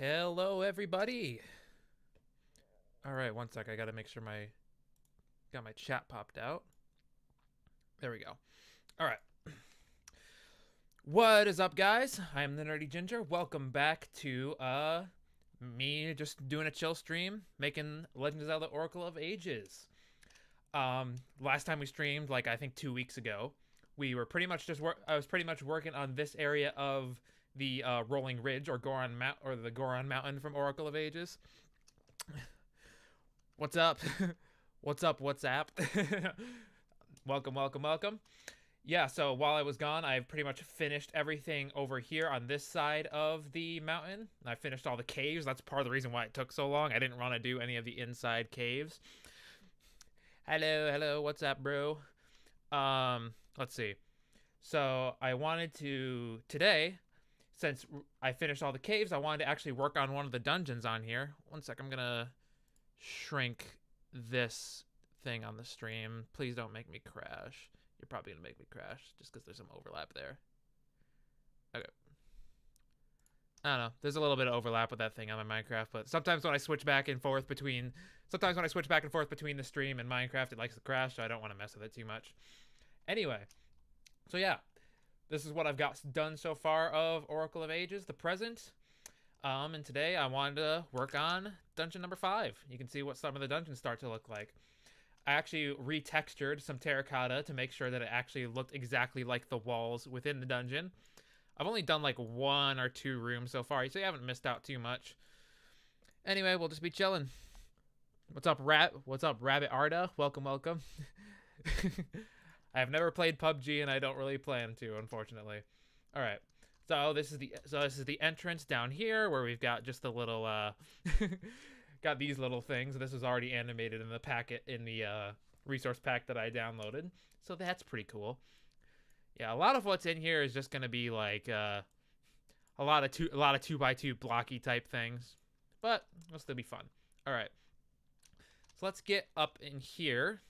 Hello, everybody. All right, one sec. I gotta make sure got my chat popped out. There we go. All right. What is up, guys? I am the Nerdy Ginger. Welcome back to me just doing a chill stream, making Legend of Zelda Oracle of Ages. Last time we streamed, like I think 2 weeks ago, we were pretty much I was pretty much working on this area of the Rolling Ridge or the Goron Mountain from Oracle of Ages. What's up? What's up, WhatsApp? Welcome, welcome, welcome. Yeah, so while I was gone, I've pretty much finished everything over here on this side of the mountain. I finished all the caves. That's part of the reason why it took so long. I didn't want to do any of the inside caves. Hello, hello, what's up, bro? Let's see. So I wanted to, today, since I finished all the caves, I wanted to actually work on one of the dungeons on here. One sec, I'm gonna shrink this thing on the stream. Please don't make me crash. You're probably gonna make me crash just because there's some overlap there. Okay. I don't know. There's a little bit of overlap with that thing on my Minecraft, but sometimes when I switch back and forth between the stream and Minecraft, it likes to crash, so I don't want to mess with it too much. Anyway, so yeah, this is what I've got done so far of Oracle of Ages, the present. And today I wanted to work on dungeon number 5. You can see what some of the dungeons start to look like. I actually retextured some terracotta to make sure that it actually looked exactly like the walls within the dungeon. I've only done like 1 or 2 rooms so far, so you haven't missed out too much. Anyway, we'll just be chilling. What's up, Rabbit Arda? Welcome, welcome. I have never played PUBG, and I don't really plan to, unfortunately. All right. So this is the entrance down here where we've got just the little got these little things. This is already animated in the packet in the resource pack that I downloaded. So that's pretty cool. Yeah, a lot of what's in here is just gonna be like a lot of 2x2 blocky type things, but it'll still be fun. All right, so let's get up in here.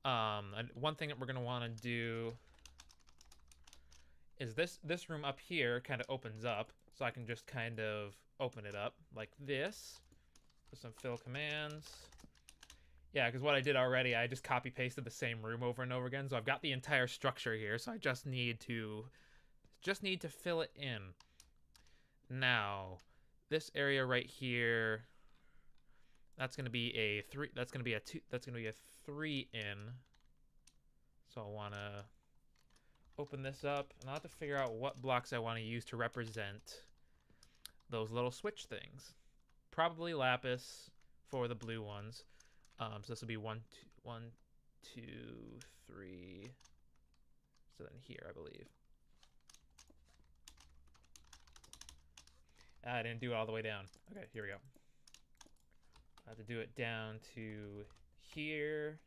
And one thing that we're gonna want to do is this room up here kind of opens up, so I can just kind of open it up like this with some fill commands. Yeah, because what I did already, I just copy pasted the same room over and over again, so I've got the entire structure here, so I just need to fill it in. Now, this area right here, that's gonna be a 3. That's gonna be a 2. That's gonna be a 3 in. So I wanna open this up, and I'll have to figure out what blocks I want to use to represent those little switch things. Probably lapis for the blue ones. So this will be 1, 2, 3. So then here, I believe. I didn't do it all the way down. Okay, here we go. I have to do it down to here.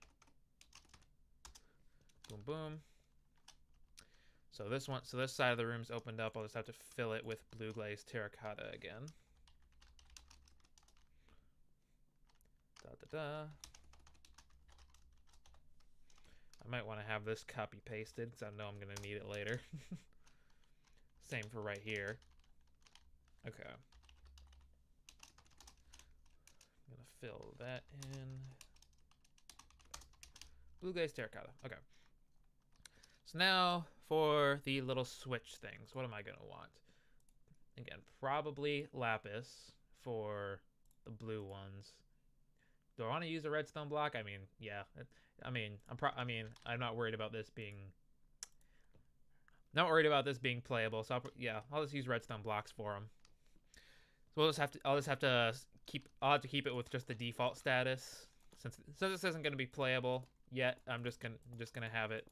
Boom, boom. So this side of the room's opened up. I'll just have to fill it with blue glazed terracotta again. I might want to have this copy pasted because I know I'm going to need it later. Same for right here. Okay. I'm going to fill that in. Blue glazed terracotta. Okay. So now for the little switch things. What am I going to want? Again, probably lapis for the blue ones. Do I want to use a redstone block? I mean, yeah. I'm not worried about this being playable. So I'll just use redstone blocks for them. So I'll just have to keep it with just the default status since this isn't going to be playable yet. I'm just gonna have it.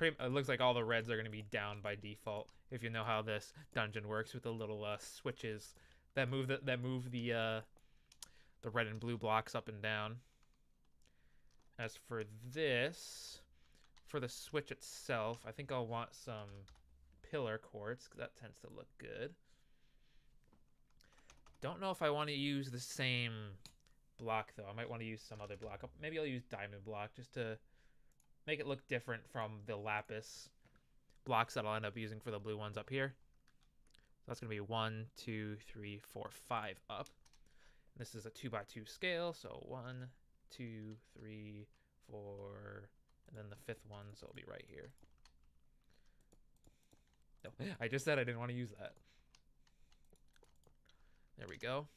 It looks like all the reds are going to be down by default. If you know how this dungeon works with the little switches that move the red and blue blocks up and down. As for this, for the switch itself, I think I'll want some pillar quartz because that tends to look good. Don't know if I want to use the same block though. I might want to use some other block. Maybe I'll use diamond block just to make it look different from the lapis blocks that I'll end up using for the blue ones up here. that's going to be 1, 2, 3, 4, 5 up. This is a 2x2 scale, so 1, 2, 3, 4, and then the fifth one, so it'll be right here. No, I just said I didn't want to use that. There we go.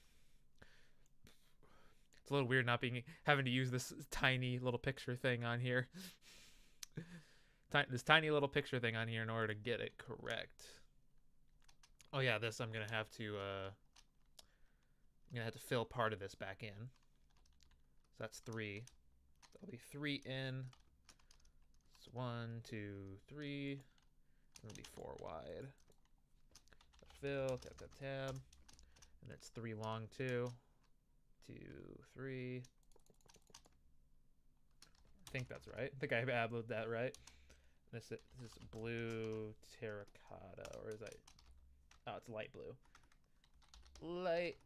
It's a little weird not having to use this tiny little picture thing on here. This tiny little picture thing on here in order to get it correct. Oh yeah, this I'm gonna have to fill part of this back in. So that's 3. That'll be 3 in. It's 1, 2, 3. It'll be 4 wide. Fill, tab, tab, tab. And it's 3 long too. 2, 3. I think that's right. I think I added that right. This is blue terracotta, or is that? Oh, it's light blue. Light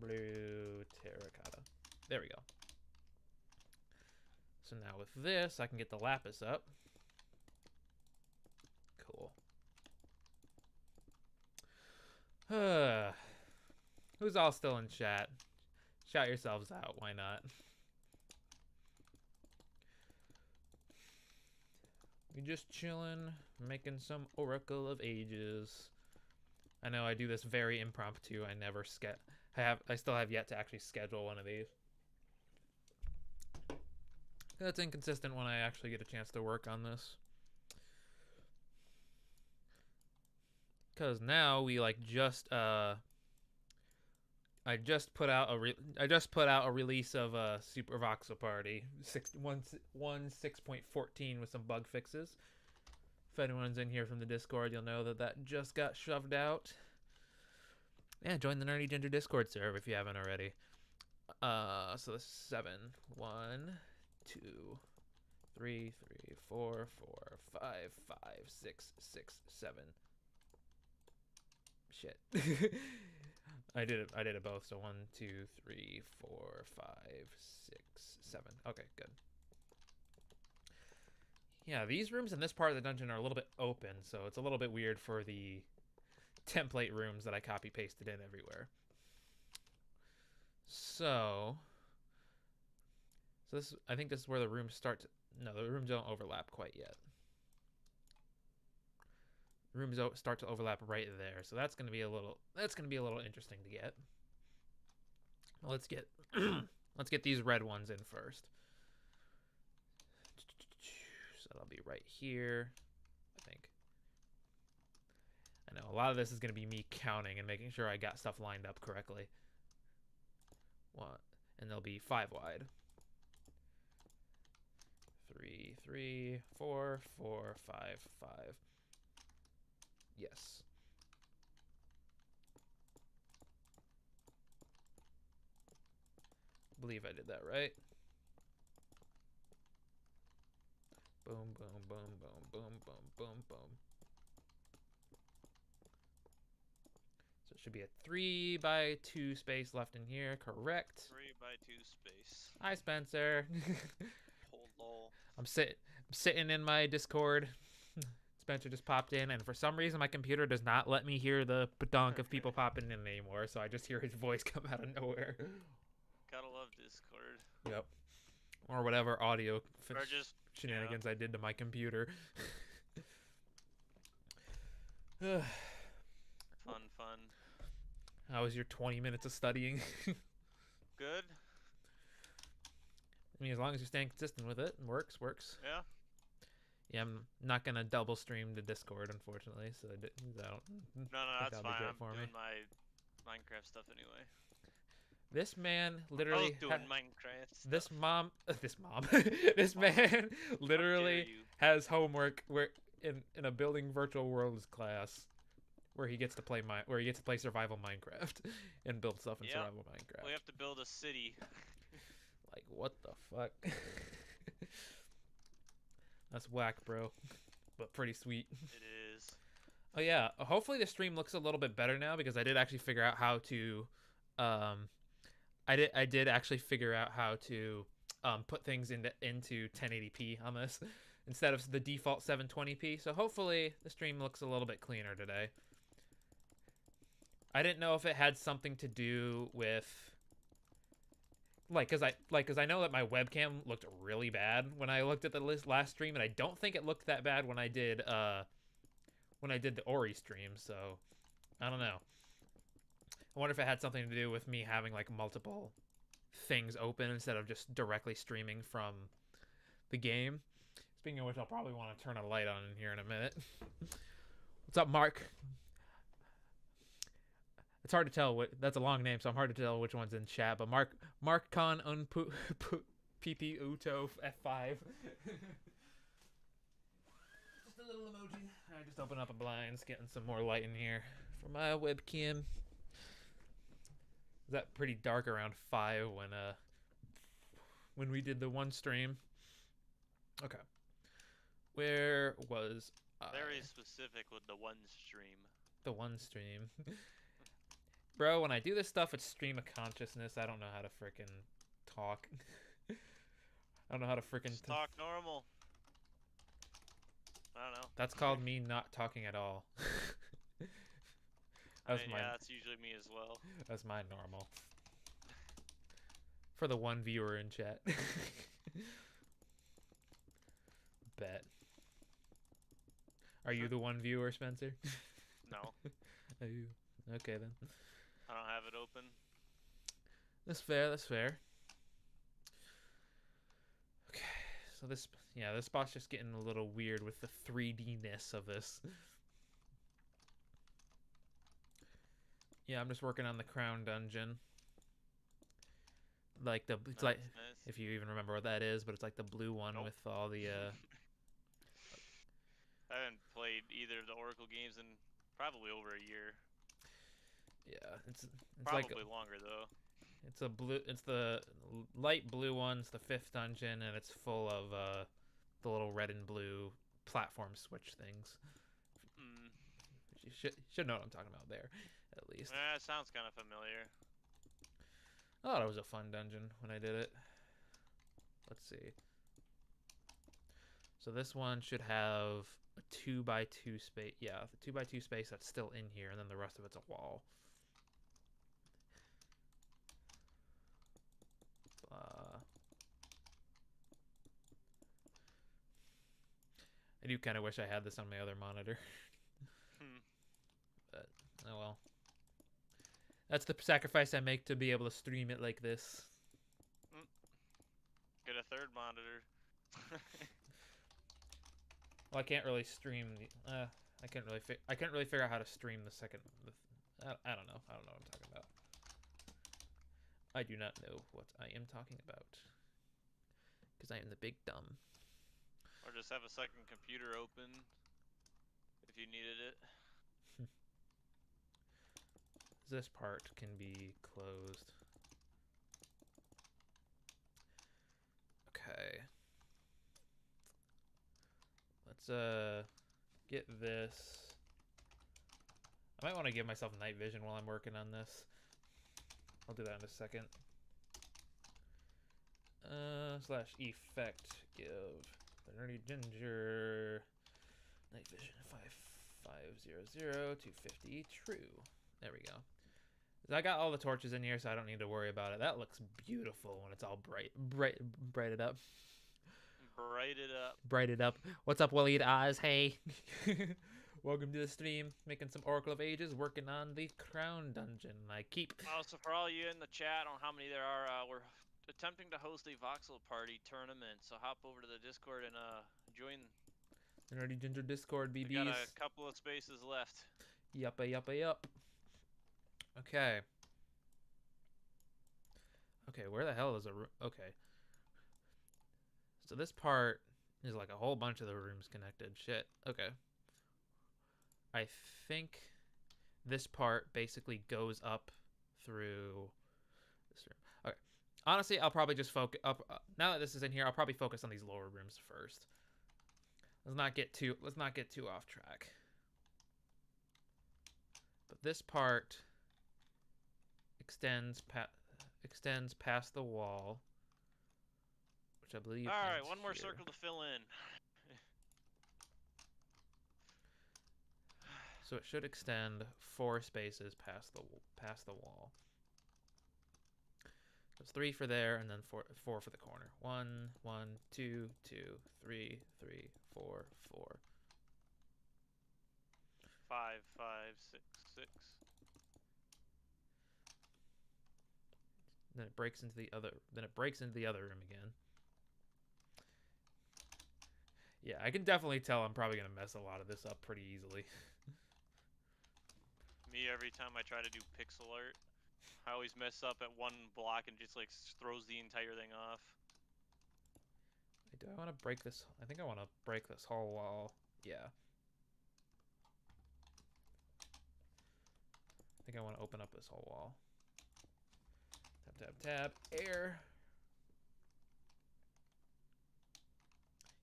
blue terracotta. There we go. So now with this, I can get the lapis up. Cool. Who's all still in chat? Shout yourselves out, why not? We just chilling, making some Oracle of Ages. I know I do this very impromptu. I never I still have yet to actually schedule one of these. That's inconsistent when I actually get a chance to work on this. Cause now we like I just put out a release of Super Voxel Party 6.14 with some bug fixes. If anyone's in here from the Discord, you'll know that just got shoved out. Yeah, join the Nerdy Ginger Discord server if you haven't already. So this is 7, 1, 2, 3, 4, 5, 5, 6, 6, 7. Shit. I did it both. So 1, 2, 3, 4, 5, 6, 7. Okay, good. Yeah, these rooms in this part of the dungeon are a little bit open, so it's a little bit weird for the template rooms that I copy pasted in everywhere. So this, I think this is where the rooms start to, no, the rooms don't overlap quite yet. The rooms start to overlap right there, so that's gonna be a little interesting to get. Well, let's get let's get these red ones in first. So that'll be right here, I think. I know a lot of this is gonna be me counting and making sure I got stuff lined up correctly. And they'll be 5 wide. 3, 3, 4, 4, 5, 5. Yes. I believe I did that right. Boom, boom, boom, boom, boom, boom, boom, boom. So it should be a 3x2 space left in here, correct? 3x2 space. Hi, Spencer. Hello. I'm sitting in my Discord. Spencer just popped in, and for some reason my computer does not let me hear the badonk of people popping in anymore, so I just hear his voice come out of nowhere. Gotta love Discord. Yep. Or whatever audio shenanigans yeah. I did to my computer. Fun. How was your 20 minutes of studying? Good. I mean, as long as you're staying consistent with it, works. Yeah. Yeah, I'm not gonna double stream to Discord, unfortunately, so I don't. No, that's fine. I'm doing my Minecraft stuff anyway. This man literally doing Minecraft stuff. This man literally has homework in a building virtual worlds class where he gets to play survival Minecraft and build stuff in survival Minecraft. We have to build a city. Like, what the fuck? That's whack, bro. But pretty sweet. It is. Oh yeah, hopefully the stream looks a little bit better now, because I did actually figure out how to I did actually figure out how to put things into 1080p on this instead of the default 720p. So hopefully the stream looks a little bit cleaner today. I didn't know if it had something to do with cause I know that my webcam looked really bad when I looked at the last stream, and I don't think it looked that bad when I did the Ori stream. So I don't know. I wonder if it had something to do with me having like multiple things open instead of just directly streaming from the game. Speaking of which, I'll probably want to turn a light on in here in a minute. What's up, Mark? It's hard to tell that's a long name, so I'm hard to tell which one's in chat. But Mark Con PP Uto F5. Just a little emoji. I just open up a blinds, getting some more light in here for my webcam. Is that pretty dark around 5 when we did the one stream? Okay. Where was very specific with the one stream. The one stream. Bro, when I do this stuff, it's stream of consciousness. I don't know how to frickin' talk. I don't know how to frickin' talk normal. I don't know. That's called me not talking at all. Yeah, that's usually me as well. That's my normal. For the one viewer in chat. Bet. Are you the one viewer, Spencer? No. Are you? Okay then. I don't have it open. That's fair, that's fair. Okay, so this spot's just getting a little weird with the 3D-ness of this. Yeah, I'm just working on the crown dungeon. It's like, nice. If you even remember what that is, but it's like the blue one with all the I haven't played either of the Oracle games in probably over a year. Yeah, it's probably like longer though. It's the light blue one. It's the 5th dungeon, and it's full of the little red and blue platform switch things. You should know what I'm talking about there, at least. It sounds kind of familiar. I thought it was a fun dungeon when I did it. Let's see. So this one should have a 2x2 space. Yeah, the 2x2 space that's still in here, and then the rest of it's a wall. I do kind of wish I had this on my other monitor. But, oh well. That's the sacrifice I make to be able to stream it like this. Get a third monitor. Well, I can't really stream the. I couldn't really figure out how to stream the second. I don't know. I don't know what I'm talking about. I do not know what I am talking about. Because I am the big dumb. Or just have a second computer open if you needed it. This part can be closed. Okay. Let's get this. I might want to give myself night vision while I'm working on this. I'll do that in a second. Slash effect give the nerdy ginger night vision 5500 250 true. There we go. I got all the torches in here, so I don't need to worry about it. That looks beautiful when it's all brighted up. Brighted up. What's up, Waleed Oz? Hey. Welcome to the stream. Making some Oracle of Ages, working on the Crown Dungeon. So for all you in the chat on how many there are, we're attempting to host a voxel party tournament. So hop over to the Discord and join. Nerdy Ginger Discord, BBs. We got a couple of spaces left. Yup. Okay. Okay, where the hell is a room? Okay. So this part is like a whole bunch of the rooms connected. Shit. Okay. I think this part basically goes up through this room. Okay. Honestly, I'll probably just focus up. Now that this is in here, I'll probably focus on these lower rooms first. Let's not get too off track. But this part extends past the wall, which I believe. All right, one more circle to fill in. So it should extend 4 spaces past the wall. There's 3 for there, and then 4 for the corner. 1, 1, 2, 2, 3, 3, 4, 4. 5, 5, 6, 6. Then it breaks into the other. Then it breaks into the other room again. Yeah, I can definitely tell I'm probably gonna mess a lot of this up pretty easily. Me, every time I try to do pixel art, I always mess up at one block and just like throws the entire thing off. Do I want to break this? I think I want to break this whole wall. Yeah. I think I want to open up this whole wall. Tap, tap, tap. Air.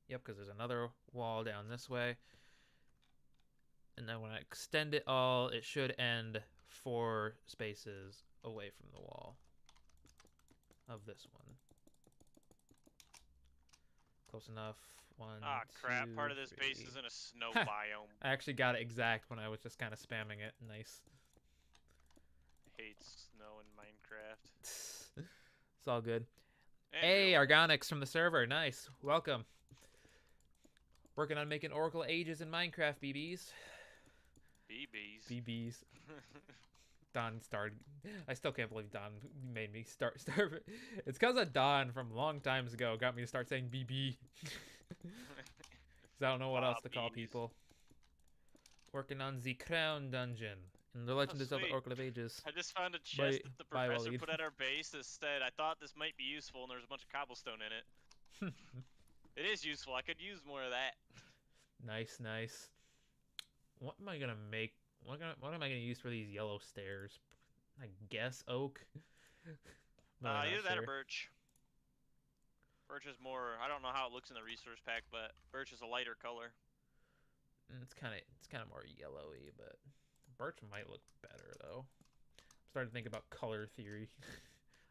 Yep, because there's another wall down this way. And then when I extend it all, it should end 4 spaces away from the wall of this one. Close enough. 1, Ah, crap. 2, Part of this 3. base is in a snow biome. I actually got it exact when I was just kind of spamming it. Nice. Hates snow in Minecraft. It's all good. And Hey, Argonix from the server. Nice. Welcome. Working on making Oracle Ages in Minecraft, BBs. BBs. BBs. Don started. I still can't believe Don made me start. It's because of Don from long times ago got me to start saying BB. Because I don't know what else to call people. Working on the Crown Dungeon in the Legend of Zelda sweet. Oracle of Ages. I just found a chest that the bye, professor Waleed. put at our base instead. I thought this might be useful, and there's a bunch of cobblestone in it. It is useful. I could use more of that. Nice, nice. What am I gonna make? What am I gonna use for these yellow stairs? I guess oak. Either that or birch. Birch is more. I don't know how it looks in the resource pack, but birch is a lighter color. It's kind of more yellowy, but birch might look better though. I'm starting to think about color theory.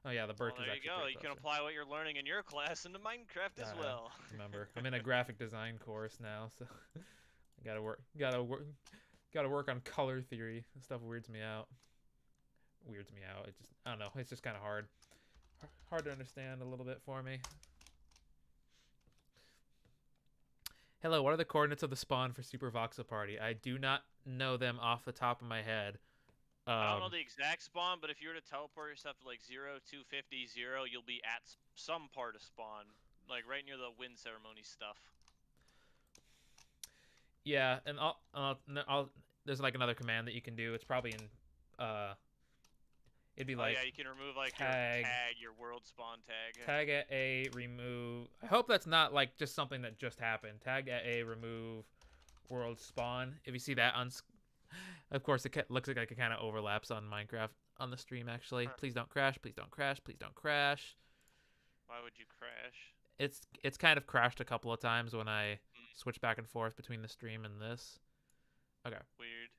Oh yeah, the birch is actually. There you go. You can apply what you're learning in your class into Minecraft as well. Remember, I'm in a graphic design course now, so I gotta work on color theory. This stuff weirds me out. It just, I don't know. It's just kind of hard to understand a little bit for me. Hello, what are the coordinates of the spawn for Super Voxel Party? I do not know them off the top of my head. I don't know the exact spawn, but if you were to teleport yourself to like 0, 250, 0, you'll be at some part of spawn, like right near the wind ceremony stuff. Yeah, and I'll there's like another command that you can do. It's probably in it'd be like yeah, you can remove like your world spawn tag. Tag at A, remove. I hope that's not like just something that just happened. Tag at A, remove world spawn. If you see that on, of course it looks like it kind of overlaps on Minecraft on the stream actually. Please don't crash. Please don't crash. Please don't crash. Why would you crash? It's kind of crashed a couple of times when I switch back and forth between the stream and this. Okay. Weird.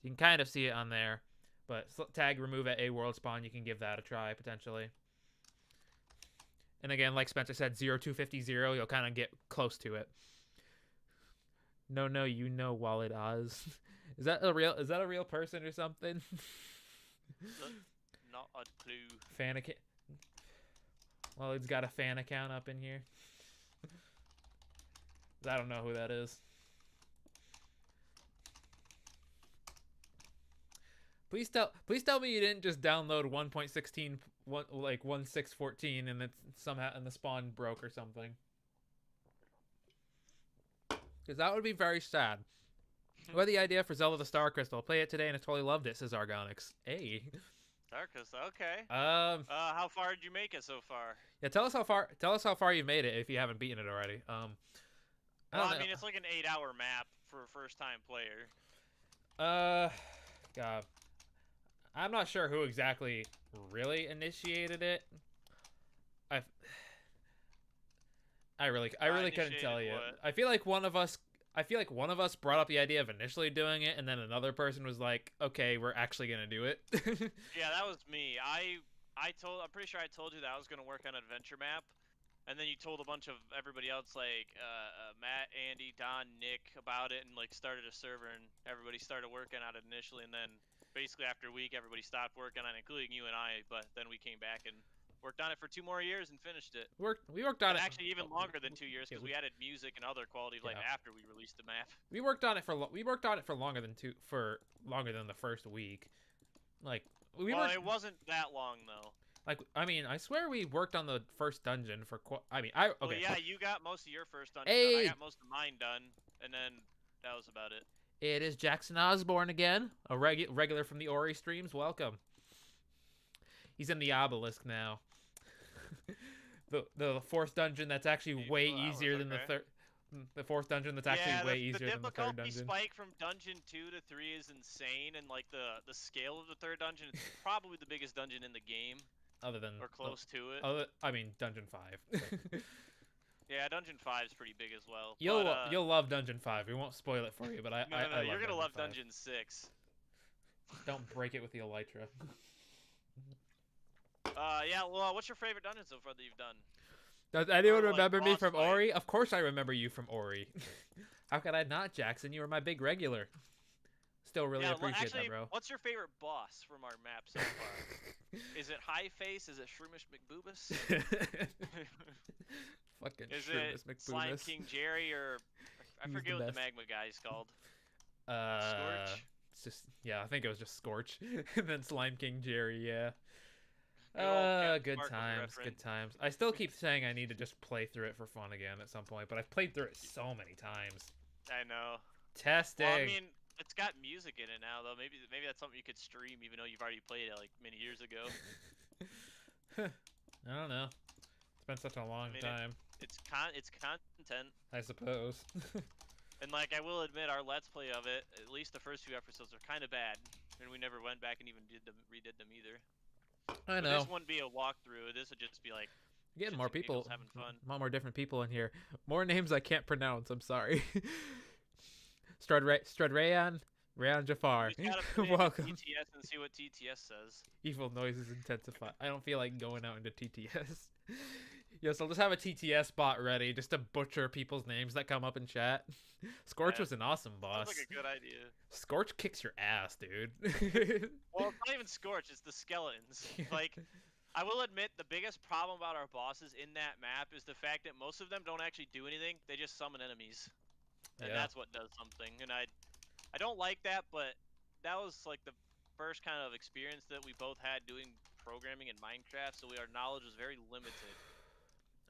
You can kind of see it on there, but tag remove at A world spawn, you can give that a try potentially. And again, like Spencer said, 0250, you'll kind of get close to it. No, you know Wallet Oz. Is that a real person or something? Not a clue. Fan account. Well, it's got a fan account up in here. I don't know who that is. Please tell me you didn't just download 1.16 like 1.6.14 and it's somehow and the spawn broke or something. Because that would be very sad. What the idea for Zelda the Star Crystal? Play it today and I totally loved it, says Argonix. Hey. Star Crystal, okay. How far did you make it so far? Yeah, tell us how far you've made it if you haven't beaten it already. I mean, it's like an 8-hour map for a first-time player. God. I'm not sure who exactly really initiated it. I really couldn't tell you. What? I feel like one of us brought up the idea of initially doing it, and then another person was like, "Okay, we're actually gonna do it." Yeah, that was me. I'm pretty sure I told you that I was gonna work on an adventure map, And then you told a bunch of everybody else, like Matt, Andy, Don, Nick, about it, and like started a server, and everybody started working on it initially, and then basically after a week, everybody stopped working on it, including you and I. But then we came back and worked on it for 2 more years and finished it. We worked on And it. actually, even longer than 2 years because we added music and other quality of life after we released the map. We worked on it for longer than the first week. Like it wasn't that long though. Like, I mean, I swear we worked on the first dungeon for okay. Well, yeah, you got most of your first dungeon hey! done. I got most of mine done, and then that was about it. It is Jackson Osborne again, a regular from the Ori streams. Welcome. He's in the obelisk now. the fourth dungeon that's actually way easier than the third. The fourth dungeon that's actually way easier than the third dungeon. The difficulty spike from dungeon 2 to 3 is insane, and like the scale of the third dungeon is probably the biggest dungeon in the game. Other than or close to it. I mean, Dungeon 5. Yeah, Dungeon 5 is pretty big as well. You'll love Dungeon 5. We won't spoil it for you, but I you're gonna love 5. Dungeon 6. Don't break it with the elytra. Yeah. Well, what's your favorite dungeon so far that you've done? Does anyone remember me from Ori? Of course I remember you from Ori. How could I not, Jackson? You were my big regular. Still really appreciate that, bro. What's your favorite boss from our map so far? Is it High Face? Is it Shroomish McBoobus? Fucking Is Shroomish it McBoobus. Slime King Jerry or I forget what the magma guy's called. Scorch. It's just I think it was just Scorch, and then Slime King Jerry. Yeah. Good times, good times. I still keep saying I need to just play through it for fun again at some point, but I've played through it so many times. I know. Testing. Well, I mean, it's got music in it now, though. Maybe that's something you could stream, even though you've already played it like many years ago. I don't know. It's been such a long time. It's content, I suppose. And like I will admit, our let's play of it, at least the first few episodes, are kind of bad, and we never went back and even redid them either. I know. This wouldn't be a walkthrough. This would just be like getting more people, having fun. A lot more different people in here. More names I can't pronounce. I'm sorry. Rayan Jafar. Welcome. TTS and see what TTS says. Evil noises intensify. I don't feel like going out into TTS. Yes, I'll just have a TTS bot ready just to butcher people's names that come up in chat. Scorch was an awesome boss. Sounds like a good idea. Scorch kicks your ass, dude. Well, it's not even Scorch, it's the skeletons. Like, I will admit the biggest problem about our bosses in that map is the fact that most of them don't actually do anything. They just summon enemies. And that's what does something. And I don't like that, but that was like the first kind of experience that we both had doing programming in Minecraft, so our knowledge was very limited.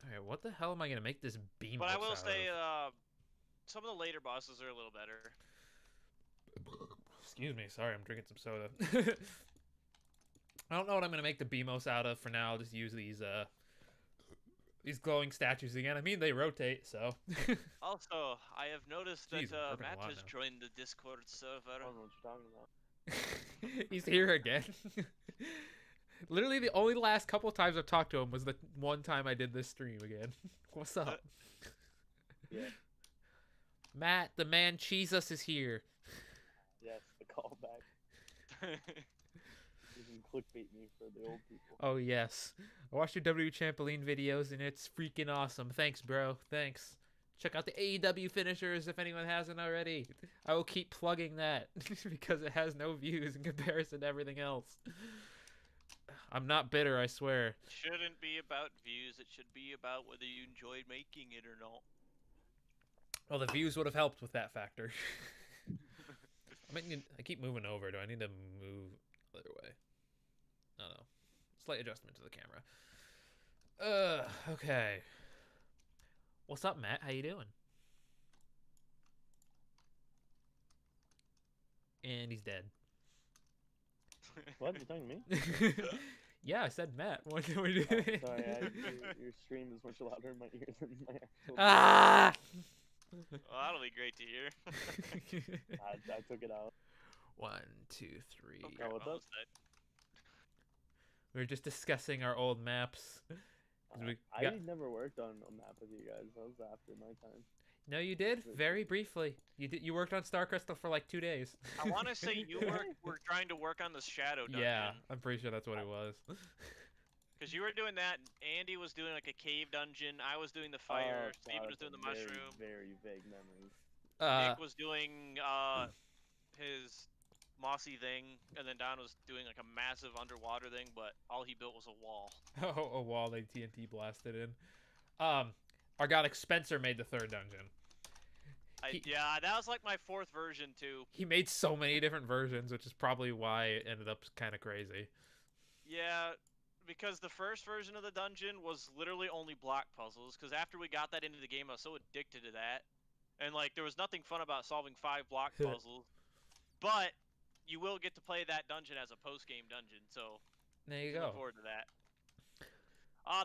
Alright, what the hell am I going to make this beam But I will say, some of the later bosses are a little better. Excuse me, sorry, I'm drinking some soda. I don't know what I'm going to make the BMOS out of for now. I'll just use these glowing statues again. I mean, they rotate, so. Also, I have noticed that Matt has now. joined the Discord server. I don't know what you're talking about. He's here again. Literally, the only last couple times I've talked to him was the one time I did this stream again. What's up? Yeah. Matt, the man Jesus is here. Yes, the callback. You can clickbait me for the old people. Oh, yes. I watched your W Trampoline videos, and it's freaking awesome. Thanks, bro. Thanks. Check out the AEW finishers if anyone hasn't already. I will keep plugging that because it has no views in comparison to everything else. I'm not bitter, I swear. It shouldn't be about views. It should be about whether you enjoyed making it or not. Well, the views would have helped with that factor. I keep moving over. Do I need to move the other way? No. Slight adjustment to the camera. Okay. What's up, Matt? How you doing? And he's dead. What? You're talking to me? Yeah, I said Matt. What are we doing? Sorry, your stream is much louder in my ears than my actual. Ah! Well, that'll be great to hear. I took it out. 1, 2, 3. Okay, what's up? We were just discussing our old maps. I never worked on a map with you guys. That was after my time. No, you did very briefly. You worked on Star Crystal for like 2 days. I want to say you were trying to work on the Shadow Dungeon. Yeah, I'm pretty sure that's what it was. Because you were doing that, and Andy was doing like a cave dungeon. I was doing the fire. Oh, Steven God, was that's doing the a very, mushroom. very vague memory. Uh, Nick was doing his mossy thing, and then Don was doing like a massive underwater thing, but all he built was a wall. a wall they TNT blasted in. Organic Spencer made the third dungeon. Yeah, that was like my fourth version too. He made so many different versions, which is probably why it ended up kind of crazy. Yeah, because the first version of the dungeon was literally only block puzzles. Because after we got that into the game, I was so addicted to that, and like there was nothing fun about solving 5 block puzzles. But you will get to play that dungeon as a post-game dungeon, so There you can go. look forward to that.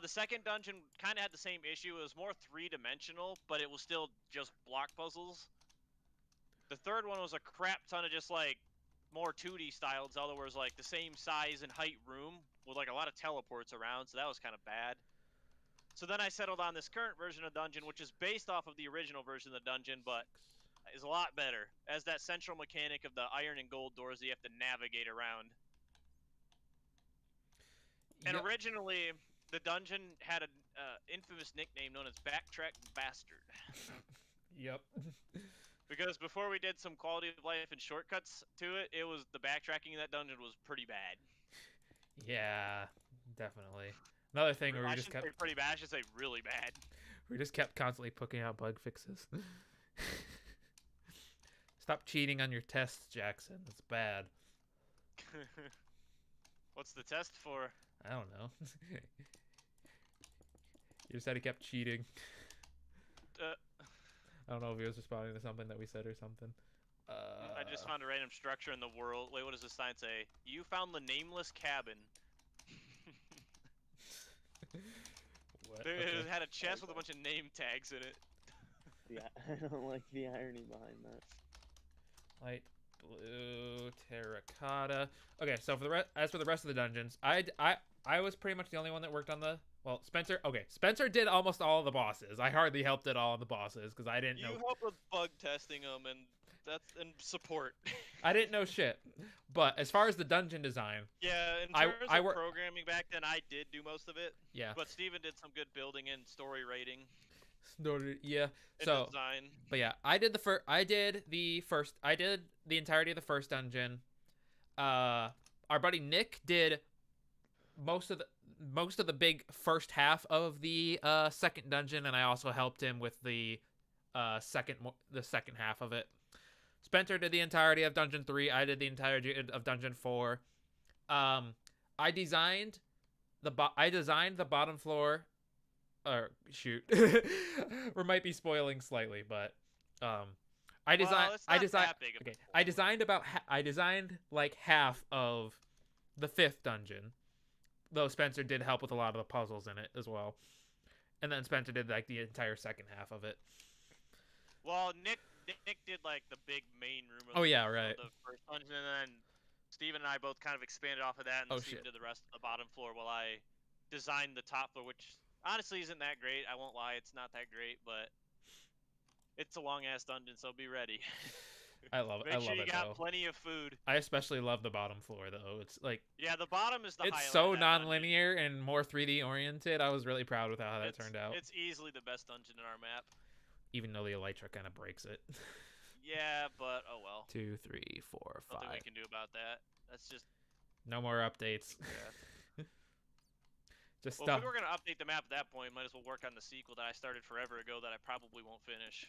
The second dungeon kind of had the same issue. It was more three-dimensional, but it was still just block puzzles. The third one was a crap ton of just like more 2D styled Zelda, where it was like the same size and height room with like a lot of teleports around, so that was kind of bad. So then I settled on this current version of dungeon, which is based off of the original version of the dungeon, but is a lot better. As that central mechanic of the iron and gold doors that you have to navigate around. And Yep. originally, the dungeon had an infamous nickname known as Backtrack Bastard. Yep. Because before we did some quality of life and shortcuts to it, it was the backtracking in that dungeon was pretty bad. Yeah, definitely. Another thing where we I just shouldn't kept say pretty bad, I should say really bad. we just kept constantly poking out bug fixes. Stop cheating on your tests, Jackson. It's bad. What's the test for? I don't know. You said he kept cheating. I don't know if he was responding to something that we said or something. I just found a random structure in the world. Wait, what does this sign say? You found the nameless cabin. What? It had a chest with a bunch of name tags in it. Yeah, I don't like the irony behind that. Light blue terracotta. Okay, so as for the rest of the dungeons, I was pretty much the only one that worked on the. Well, Spencer. Okay, Spencer did almost all of the bosses. I hardly helped at all on the bosses because I didn't know. You helped with bug testing them and support. I didn't know shit. But as far as the dungeon design, Yeah, in terms of programming back then, I did do most of it. Yeah. But Steven did some good building and story rating. Yeah. And So. design. But yeah, I did the entirety of the first dungeon. Our buddy Nick did most of the big first half of the second dungeon, and I also helped him with the second half of it. Spencer did the entirety of Dungeon 3. I did the entirety of Dungeon 4. I designed the bottom floor. Or shoot, we might be spoiling slightly, but I designed like half of the fifth dungeon, though Spencer did help with a lot of the puzzles in it as well, and then Spencer did like the entire second half of it. Well, Nick did like the big main room. Oh yeah, right. The first dungeon, and then Steven and I both kind of expanded off of that, and Steven did the rest of the bottom floor while I designed the top floor, which honestly isn't that great. I won't lie, it's not that great, but it's a long ass dungeon, so be ready. I love it. Make sure you got plenty of food. I especially love the bottom floor though. It's like the bottom is the highlight. It's so non-linear and more 3D oriented. I was really proud with how that turned out. It's easily the best dungeon in our map. Even though the elytra kind of breaks it. Yeah, but oh well. 2, 3, 4, 5. Nothing we can do about that. That's just no more updates. Yeah. Just well, stuff. if we were gonna update the map at that point, might as well work on the sequel that I started forever ago that I probably won't finish.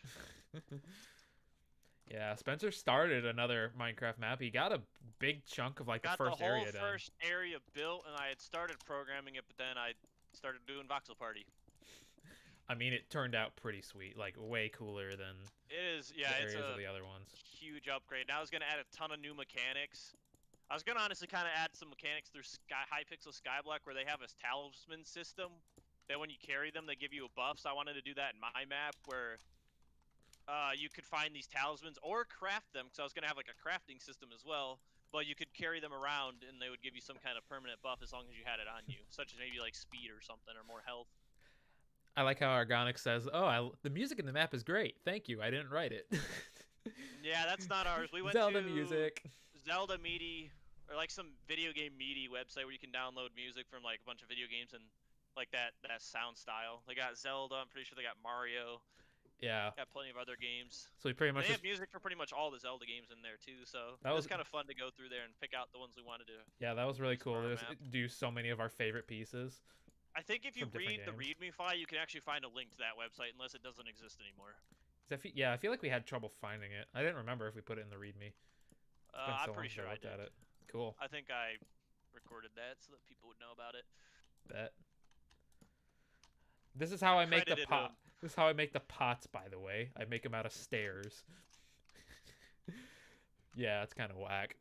Yeah, Spencer started another Minecraft map. He got a big chunk of like the first area done. Got the whole first area built, and I had started programming it, but then I started doing Voxel Party. I mean, it turned out pretty sweet, like way cooler than it's the other ones. Huge upgrade. Now I was gonna add a ton of new mechanics. I was gonna honestly kind of add some mechanics through Hypixel Skyblock, where they have a talisman system that when you carry them, they give you a buff. So I wanted to do that in my map, where you could find these talismans or craft them, because I was gonna have like a crafting system as well. But you could carry them around, and they would give you some kind of permanent buff as long as you had it on you, such as maybe like speed or something, or more health. I like how Organic says, "Oh, the music in the map is great. Thank you. I didn't write it." Yeah, that's not ours. We went Zelda to music. Zelda Meaty or like some video game media website where you can download music from like a bunch of video games and like that sound style. They got Zelda. I'm pretty sure they got Mario. Yeah. Got plenty of other games. So we pretty And much they just have music for pretty much all the Zelda games in there too. So that it was was kind of fun to go through there and pick out the ones we wanted to. yeah, that was really use for cool. our Just map. do so many of our favorite pieces. I think if you from different read the games. README file, you can actually find a link to that website unless it doesn't exist anymore. Yeah, I feel like we had trouble finding it. I didn't remember if we put it in the README. I'm pretty sure I did. At it. Cool. I think I recorded that so that people would know about it. Bet. This is how I make the Credited pot. him. This is how I make the pots, by the way. I make them out of stairs. Yeah, it's kind of whack.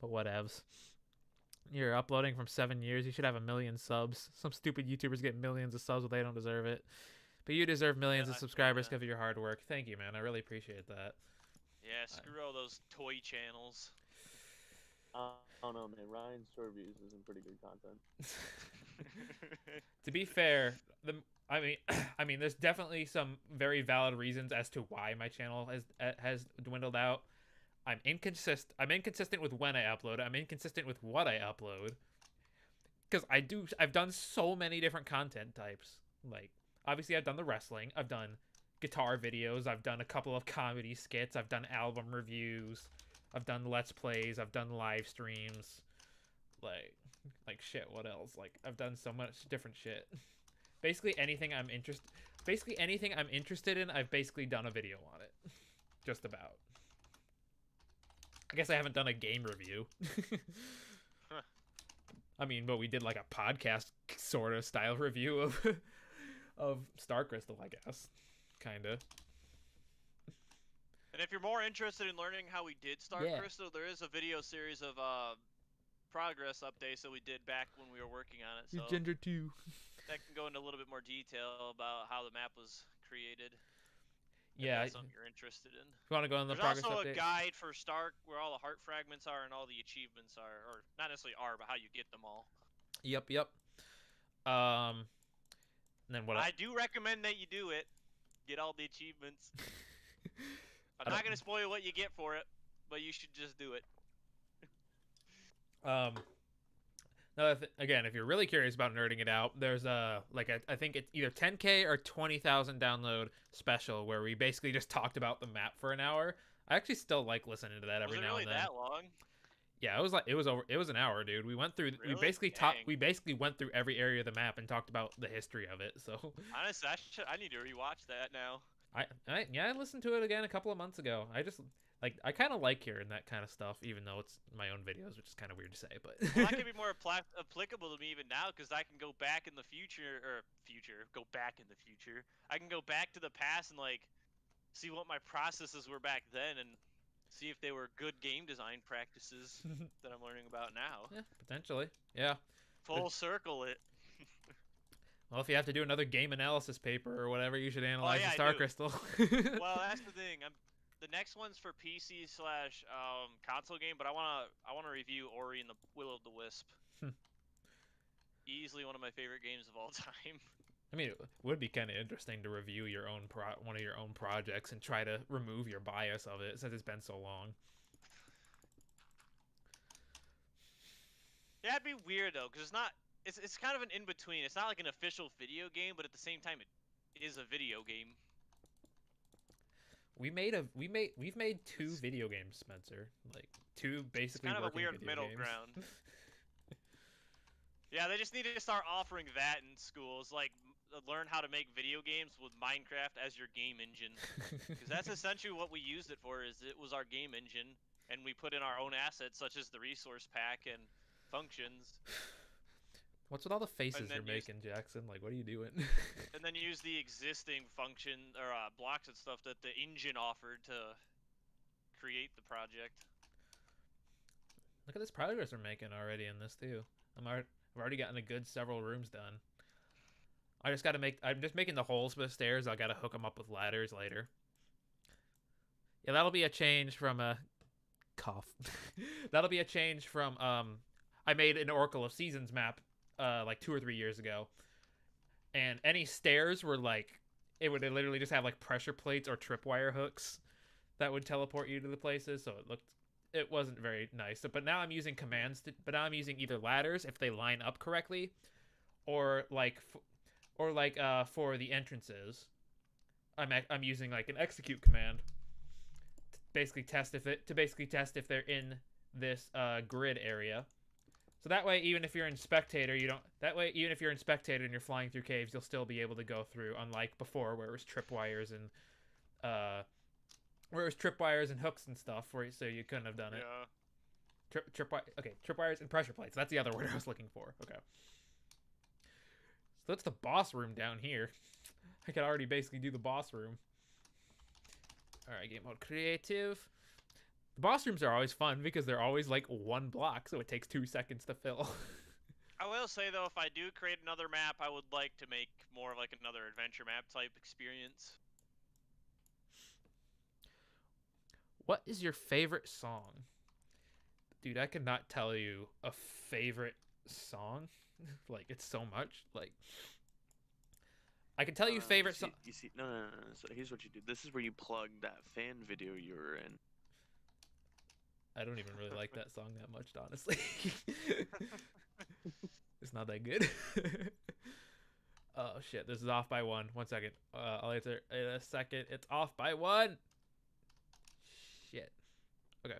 But whatevs. You're uploading from 7 years. You should have 1 million subs. Some stupid YouTubers get millions of subs, but they don't deserve it. But you deserve millions of subscribers because of your hard work. Thank you, man. I really appreciate that. Yeah, screw all those toy channels. I don't know, man. Ryan's short views is some pretty good content. To be fair, I mean, there's definitely some very valid reasons as to why my channel has dwindled out. I'm inconsistent with when I upload. I'm inconsistent with what I upload. Because I've done so many different content types. Like, obviously I've done the wrestling. I've done guitar videos. I've done a couple of comedy skits. I've done album reviews. I've done Let's Plays. I've done live streams. Like shit, what else? Like, I've done so much different shit. Basically anything I'm interested in, I've basically done a video on it. Just about. I guess I haven't done a game review. Huh. I mean, but we did like a podcast sort of style review of Star Crystal, I guess. Kinda. And if you're more interested in learning how we did Star Crystal, there is a video series of progress updates that we did back when we were working on it. So Gender 2. that can go into a little bit more detail about how the map was created. Yeah, that's something you're interested in. You want to go on the There's progress also update? a guide for Stark where all the heart fragments are and all the achievements are, or not necessarily are, but how you get them all. Yep. And then what? I do recommend that you do it. Get all the achievements. I'm not gonna spoil what you get for it, but you should just do it. No, again, if you're really curious about nerding it out, there's I think it's either 10K or 20,000 download special where we basically just talked about the map for an hour. I actually still like listening to that every now and then. Was it really that long? Yeah, it was an hour, dude. We went through Really? we basically went through every area of the map and talked about the history of it. So honestly, I need to rewatch that now. I listened to it again a couple of months ago. I kind of like hearing that kind of stuff, even though it's my own videos, which is kind of weird to say. But well, that could be more applicable to me even now, because I can go back in the future, I can go back to the past and like see what my processes were back then and see if they were good game design practices that I'm learning about now. Yeah, potentially. Yeah. Full circle it. Well, if you have to do another game analysis paper or whatever, you should analyze the Star Crystal. Well, that's the thing. The next one's for PC/console game, but I wanna review Ori and the Will of the Wisp. Easily one of my favorite games of all time. I mean, it would be kind of interesting to review your own one of your own projects and try to remove your bias of it since it's been so long. Yeah, it'd be weird though, because it's kind of an in between. It's not like an official video game, but at the same time, it is a video game. We've made 2 video games, Spencer. Like 2 basically. It's kind of a weird middle ground. Yeah, they just need to start offering that in schools, like learn how to make video games with Minecraft as your game engine, because that's essentially what we used it for. It was our game engine, and we put in our own assets such as the resource pack and functions. What's with all the faces you're making, Jackson? Like, what are you doing? And then use the existing function or blocks and stuff that the engine offered to create the project. Look at this progress we're making already in this too. I've already gotten a good several rooms done. I'm just making the holes for the stairs. I gotta hook them up with ladders later. Yeah, that'll be a change from cough. That'll be a change from I made an Oracle of Seasons map like 2 or 3 years ago, and any stairs were like, it would literally just have like pressure plates or tripwire hooks that would teleport you to the places, so it wasn't very nice. But now I'm using commands. But now I'm using either ladders if they line up correctly, or for the entrances, I'm using like an execute command to basically test if they're in this grid area. So that way, even if you're in spectator, even if you're in spectator and you're flying through caves, you'll still be able to go through. Unlike before, where it was tripwires and hooks and stuff, so you couldn't have done it. Yeah. Tripwires and pressure plates. That's the other word I was looking for. Okay. So that's the boss room down here. I could already basically do the boss room. Alright, game mode creative. The boss rooms are always fun because they're always like one block, so it takes 2 seconds to fill. I will say though, if I do create another map, I would like to make more of like another adventure map type experience. What is your favorite song? Dude, I could not tell you a favorite song. Like, it's so much. Like, I can tell you favorite song. You see, no. So here's what you do. This is where you plug that fan video you were in. I don't even really like that song that much, honestly. It's not that good. Oh, shit. This is off by 1. 1 second. I'll answer in a second. It's off by 1. Shit. Okay.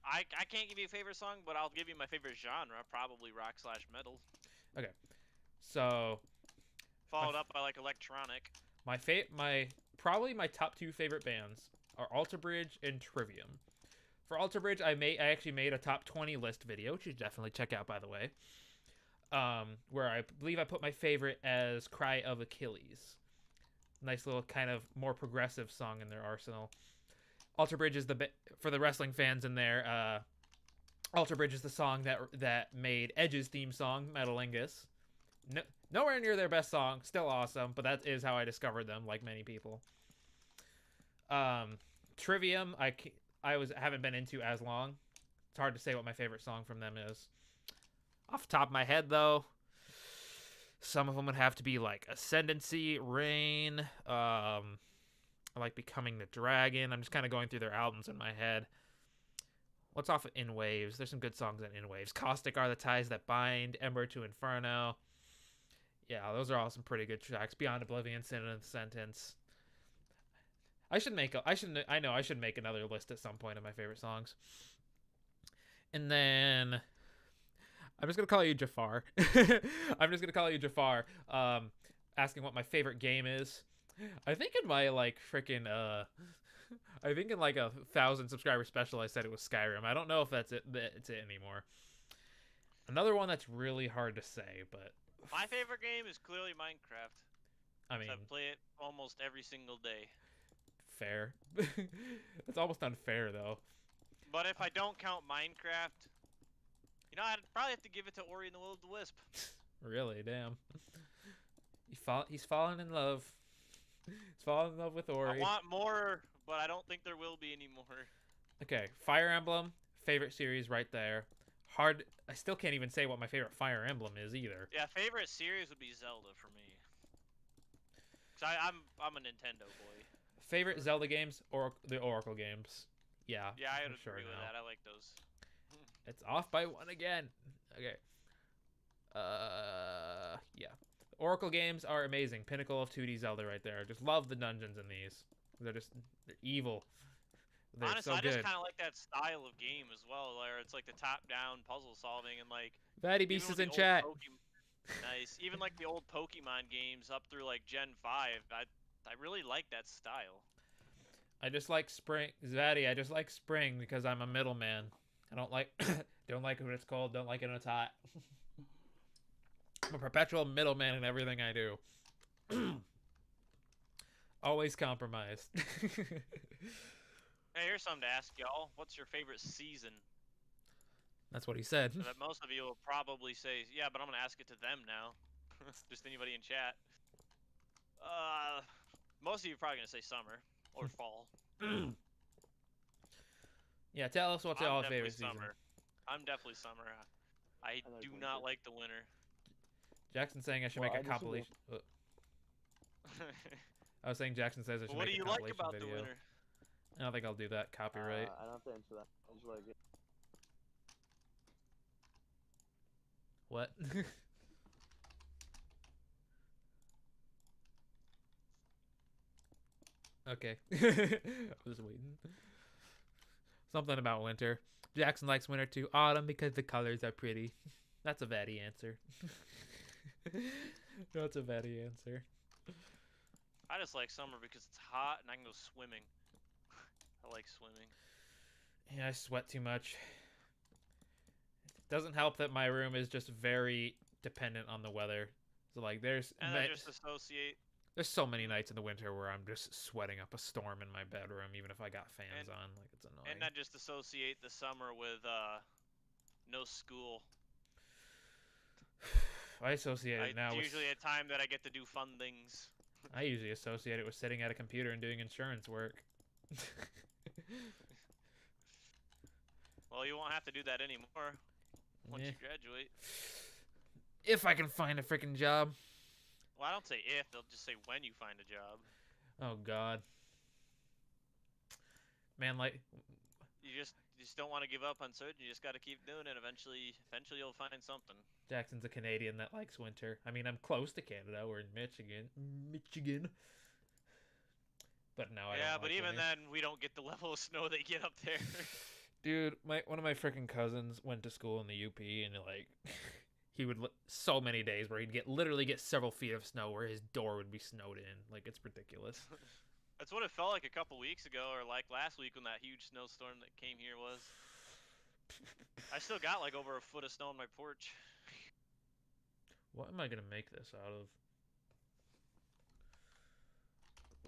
I can't give you a favorite song, but I'll give you my favorite genre, probably rock/metal. Okay. So, followed up by like electronic. Probably my top 2 favorite bands are Alter Bridge and Trivium. For Alter Bridge, I actually made a top 20 list video, which you should definitely check out, by the way. Where I believe I put my favorite as Cry of Achilles. Nice little kind of more progressive song in their arsenal. Alter Bridge is for the wrestling fans in there. Alter Bridge is the song that made Edge's theme song, Metalingus. Nowhere near their best song, still awesome, but that is how I discovered them, like many people. Trivium, I haven't been into as long. It's hard to say what my favorite song from them is. Off the top of my head, though, some of them would have to be like Ascendancy, Rain. I like Becoming the Dragon. I'm just kind of going through their albums in my head. What's off of In Waves? There's some good songs on In Waves. Caustic Are the Ties That Bind. Ember to Inferno. Yeah, those are all some pretty good tracks. Beyond Oblivion, Sin and Sentence. I should make another list at some point of my favorite songs. And then I'm just gonna call you Jafar. Asking what my favorite game is. I think in my like freaking I think in like a 1,000 subscriber special I said it was Skyrim. I don't know if that's it anymore. Another one that's really hard to say, but my favorite game is clearly Minecraft. I mean, I play it almost every single day. Fair. It's almost unfair though. But if I don't count Minecraft, I'd probably have to give it to Ori and the Will of the Wisp. Really, damn. He's fallen in love. He's fallen in love with Ori. I want more, but I don't think there will be any more. Okay, Fire Emblem, favorite series right there. Hard. I still can't even say what my favorite Fire Emblem is either. Yeah, favorite series would be Zelda for me. Cause I'm a Nintendo boy. Favorite Zelda games or the Oracle games? Yeah. Yeah, I would agree with that. I like those. It's off by 1 again. Okay. Yeah. The Oracle games are amazing. Pinnacle of 2D Zelda right there. Just love the dungeons in these. They're evil. They're honestly, so I good. just kind of like that style of game as well, where it's like the top-down puzzle solving and like. Vatty Beast is in chat. Nice. Even like the old Pokemon games up through like Gen 5. I really like that style. I just like spring, Zaddy. I just like spring because I'm a middleman. I don't like when it's cold. Don't like it when it's hot. I'm a perpetual middleman in everything I do. Always compromised. Hey, here's something to ask y'all. What's your favorite season? That's what he said. So that most of you will probably say, yeah, but I'm gonna ask it to them now. Just anybody in chat. Most of you are probably gonna say summer or fall. Yeah, tell us what's your favorite summer. season. I'm definitely summer. I do not like the winter. Jackson's saying I should make a compilation. I was saying Jackson says I should make a compilation video. What do you like about the winter? I don't think I'll do that. Copyright. I don't have to answer that. I just like it. What? Okay. I was waiting. Something about winter. Jackson likes winter too. Autumn because the colors are pretty. That's a Vatty answer. That's a Vatty answer. I just like summer because it's hot and I can go swimming. I like swimming. Yeah, I sweat too much. Doesn't help that my room is just very dependent on the weather. So like there's I just associate. There's so many nights in the winter where I'm just sweating up a storm in my bedroom, even if I got fans on. Like, it's annoying. And I just associate the summer with no school. I associate it now with... usually a time that I get to do fun things. I usually associate it with sitting at a computer and doing insurance work. Well, you won't have to do that anymore once you graduate. If I can find a freaking job. Well, I don't say if, they'll just say when you find a job. Oh, God. Man, like... You just don't want to give up on certain. You just got to keep doing it. Eventually you'll find something. Jackson's a Canadian that likes winter. I mean, I'm close to Canada. We're in Michigan. But no, I don't but like even winter. then, we don't get the level of snow they get up there. Dude, one of my freaking cousins went to school in the UP, and like... He would so many days where he'd literally get several feet of snow where his door would be snowed in. Like, it's ridiculous. That's what it felt like a couple weeks ago, or like last week when that huge snowstorm that came here was. I still got like over a foot of snow on my porch. What am I gonna make this out of?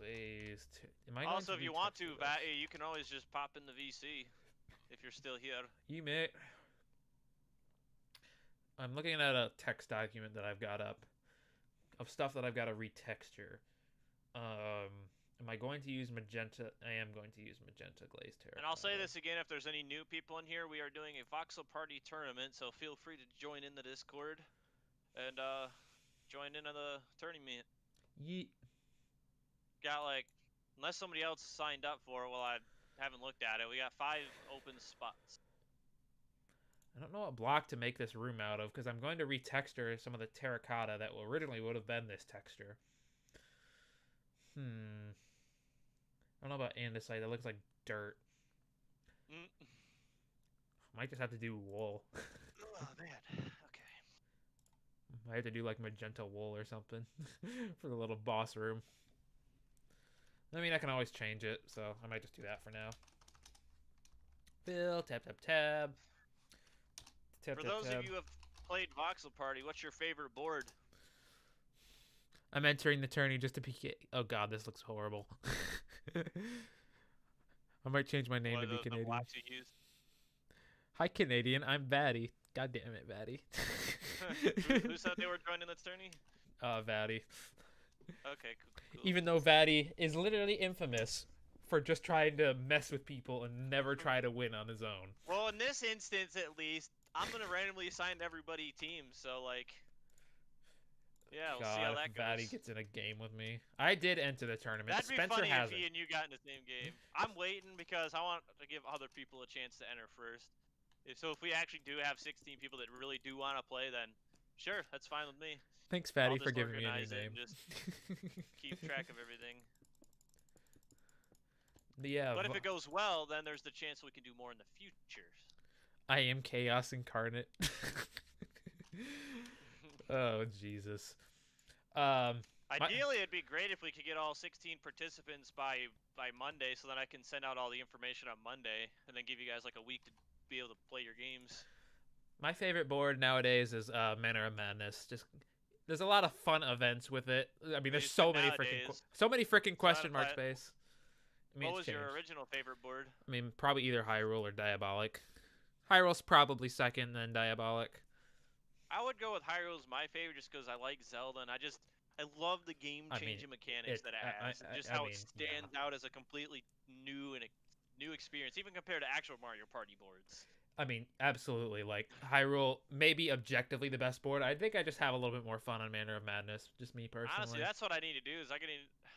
Ways to... Am I also, if you want to, Vatty, you can always just pop in the VC if you're still here. You may... I'm looking at a text document that I've got up of stuff that I've got to retexture. Am I going to use magenta? I am going to use magenta glazed terracotta. And I'll say this again, if there's any new people in here, we are doing a voxel party tournament, so feel free to join in the Discord and join in on the tournament. Yeet. Got like, unless somebody else signed up for it, well, I haven't looked at it. We got 5 open spots. I don't know what block to make this room out of, because I'm going to retexture some of the terracotta that originally would have been this texture. I don't know about andesite. It looks like dirt. Might just have to do wool. Oh, man. Okay. I have to do like magenta wool or something for the little boss room. I mean, I can always change it, so I might just do that for now. Fill, tab, tab, tab. For those of you who have played Voxel Party, what's your favorite board? I'm entering the tourney just to be... Oh god, this looks horrible. I might change my name to be Canadian. You use? Hi Canadian, I'm Vatty. God damn it, Vatty. Who said they were joining this tourney? Vatty. Okay, cool. Even though Vatty is literally infamous for just trying to mess with people and never try to win on his own. Well, in this instance, at least, I'm gonna randomly assign everybody teams, so like, yeah, we'll see how that goes. Vatty gets in a game with me. I did enter the tournament. That'd be Spencer funny if hasn't. he and you got in the same game. I'm waiting because I want to give other people a chance to enter first. So if we actually do have 16 people that really do want to play, then sure, that's fine with me. Thanks, Vatty, for giving me a new name. Just keep track of everything. Yeah. But if it goes well, then there's the chance we can do more in the future. I am Chaos Incarnate. Oh, Jesus. Ideally, it'd be great if we could get all 16 participants by Monday, so then I can send out all the information on Monday, and then give you guys like a week to be able to play your games. My favorite board nowadays is Manor of Madness. Just there's a lot of fun events with it. I mean, there's so many freaking question mark space. I mean, what was your original favorite board? I mean, probably either Hyrule or Diabolic. Hyrule's probably second, then Diabolic. I would go with Hyrule's my favorite just because I like Zelda, and I love the game-changing mechanics that it has. Just how it stands out as a completely new experience, even compared to actual Mario Party boards. I mean, absolutely. Like, Hyrule may be objectively the best board. I think I just have a little bit more fun on Manor of Madness, just me personally. Honestly, that's what I need to do. Is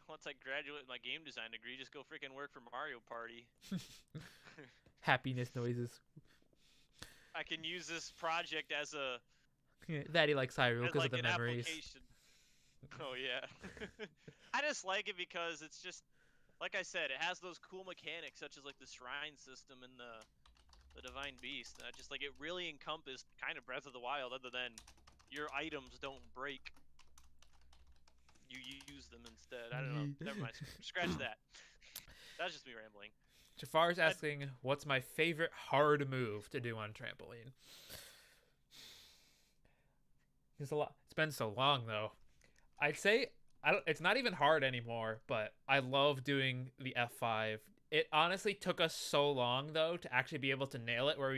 once I graduate with my game design degree, just go freaking work for Mario Party. Happiness noises. I can use this project as a Daddy likes Hyrule as because of like the an memories. application. Oh yeah. I just like it because it's just like I said, it has those cool mechanics such as like the shrine system and the divine beast. And I just like it really encompassed kind of Breath of the Wild, other than your items don't break. You use them instead. I don't know. Never mind. Scratch that. That's just me rambling. Jafar's asking, what's my favorite hard move to do on trampoline? It's a lot. It's been so long though. I'd say it's not even hard anymore, but I love doing the F5. It honestly took us so long though to actually be able to nail it, where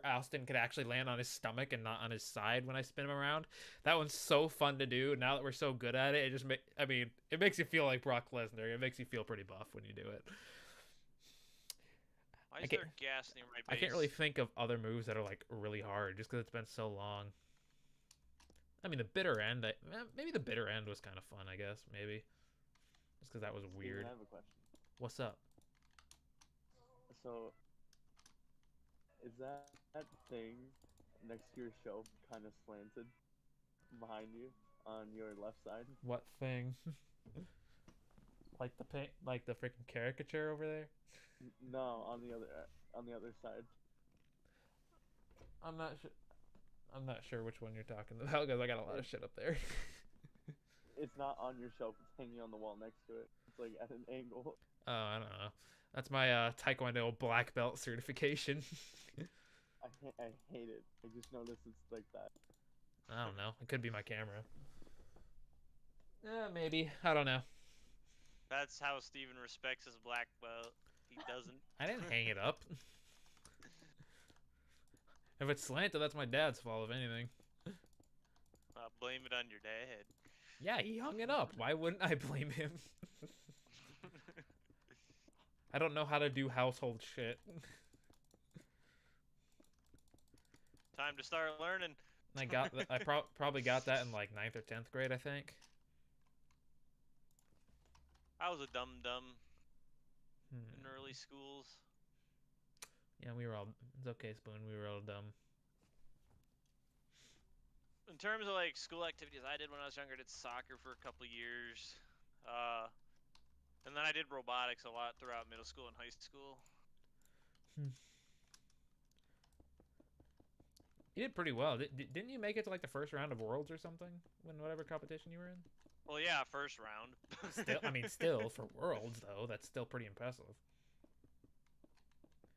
Austin could actually land on his stomach and not on his side when I spin him around. That one's so fun to do. Now that we're so good at it, it makes you feel like Brock Lesnar. It makes you feel pretty buff when you do it. Why is there gas near my base? I can't really think of other moves that are like really hard, just because it's been so long. I mean, the bitter end. Maybe the bitter end was kind of fun. I guess maybe, just because that was weird. Steven, I have a question. What's up? So, is that thing next to your shelf kind of slanted behind you on your left side? What thing? Like the paint, like the freaking caricature over there? No, on the other side. I'm not sure which one you're talking about because I got a lot of shit up there. It's not on your shelf. It's hanging on the wall next to it. It's like at an angle. Oh, I don't know. That's my Taekwondo black belt certification. I hate it. I just noticed it's like that. I don't know. It could be my camera. Maybe. I don't know. That's how Steven respects his black belt. He doesn't. I didn't hang it up. If it's slanted, that's my dad's fault, if anything. Blame it on your dad. Yeah, he hung it up. Why wouldn't I blame him? I don't know how to do household shit. Time to start learning. I probably got that in like 9th or 10th grade, I think. I was a dum-dum in early schools. Yeah, it's okay, Spoon, we were all dumb. In terms of like school activities I did when I was younger, I did soccer for a couple years. And then I did robotics a lot throughout middle school and high school. You did pretty well. Didn't you make it to like the first round of Worlds or something? Whatever competition you were in? Well, yeah, first round. Still, for Worlds, though, that's still pretty impressive.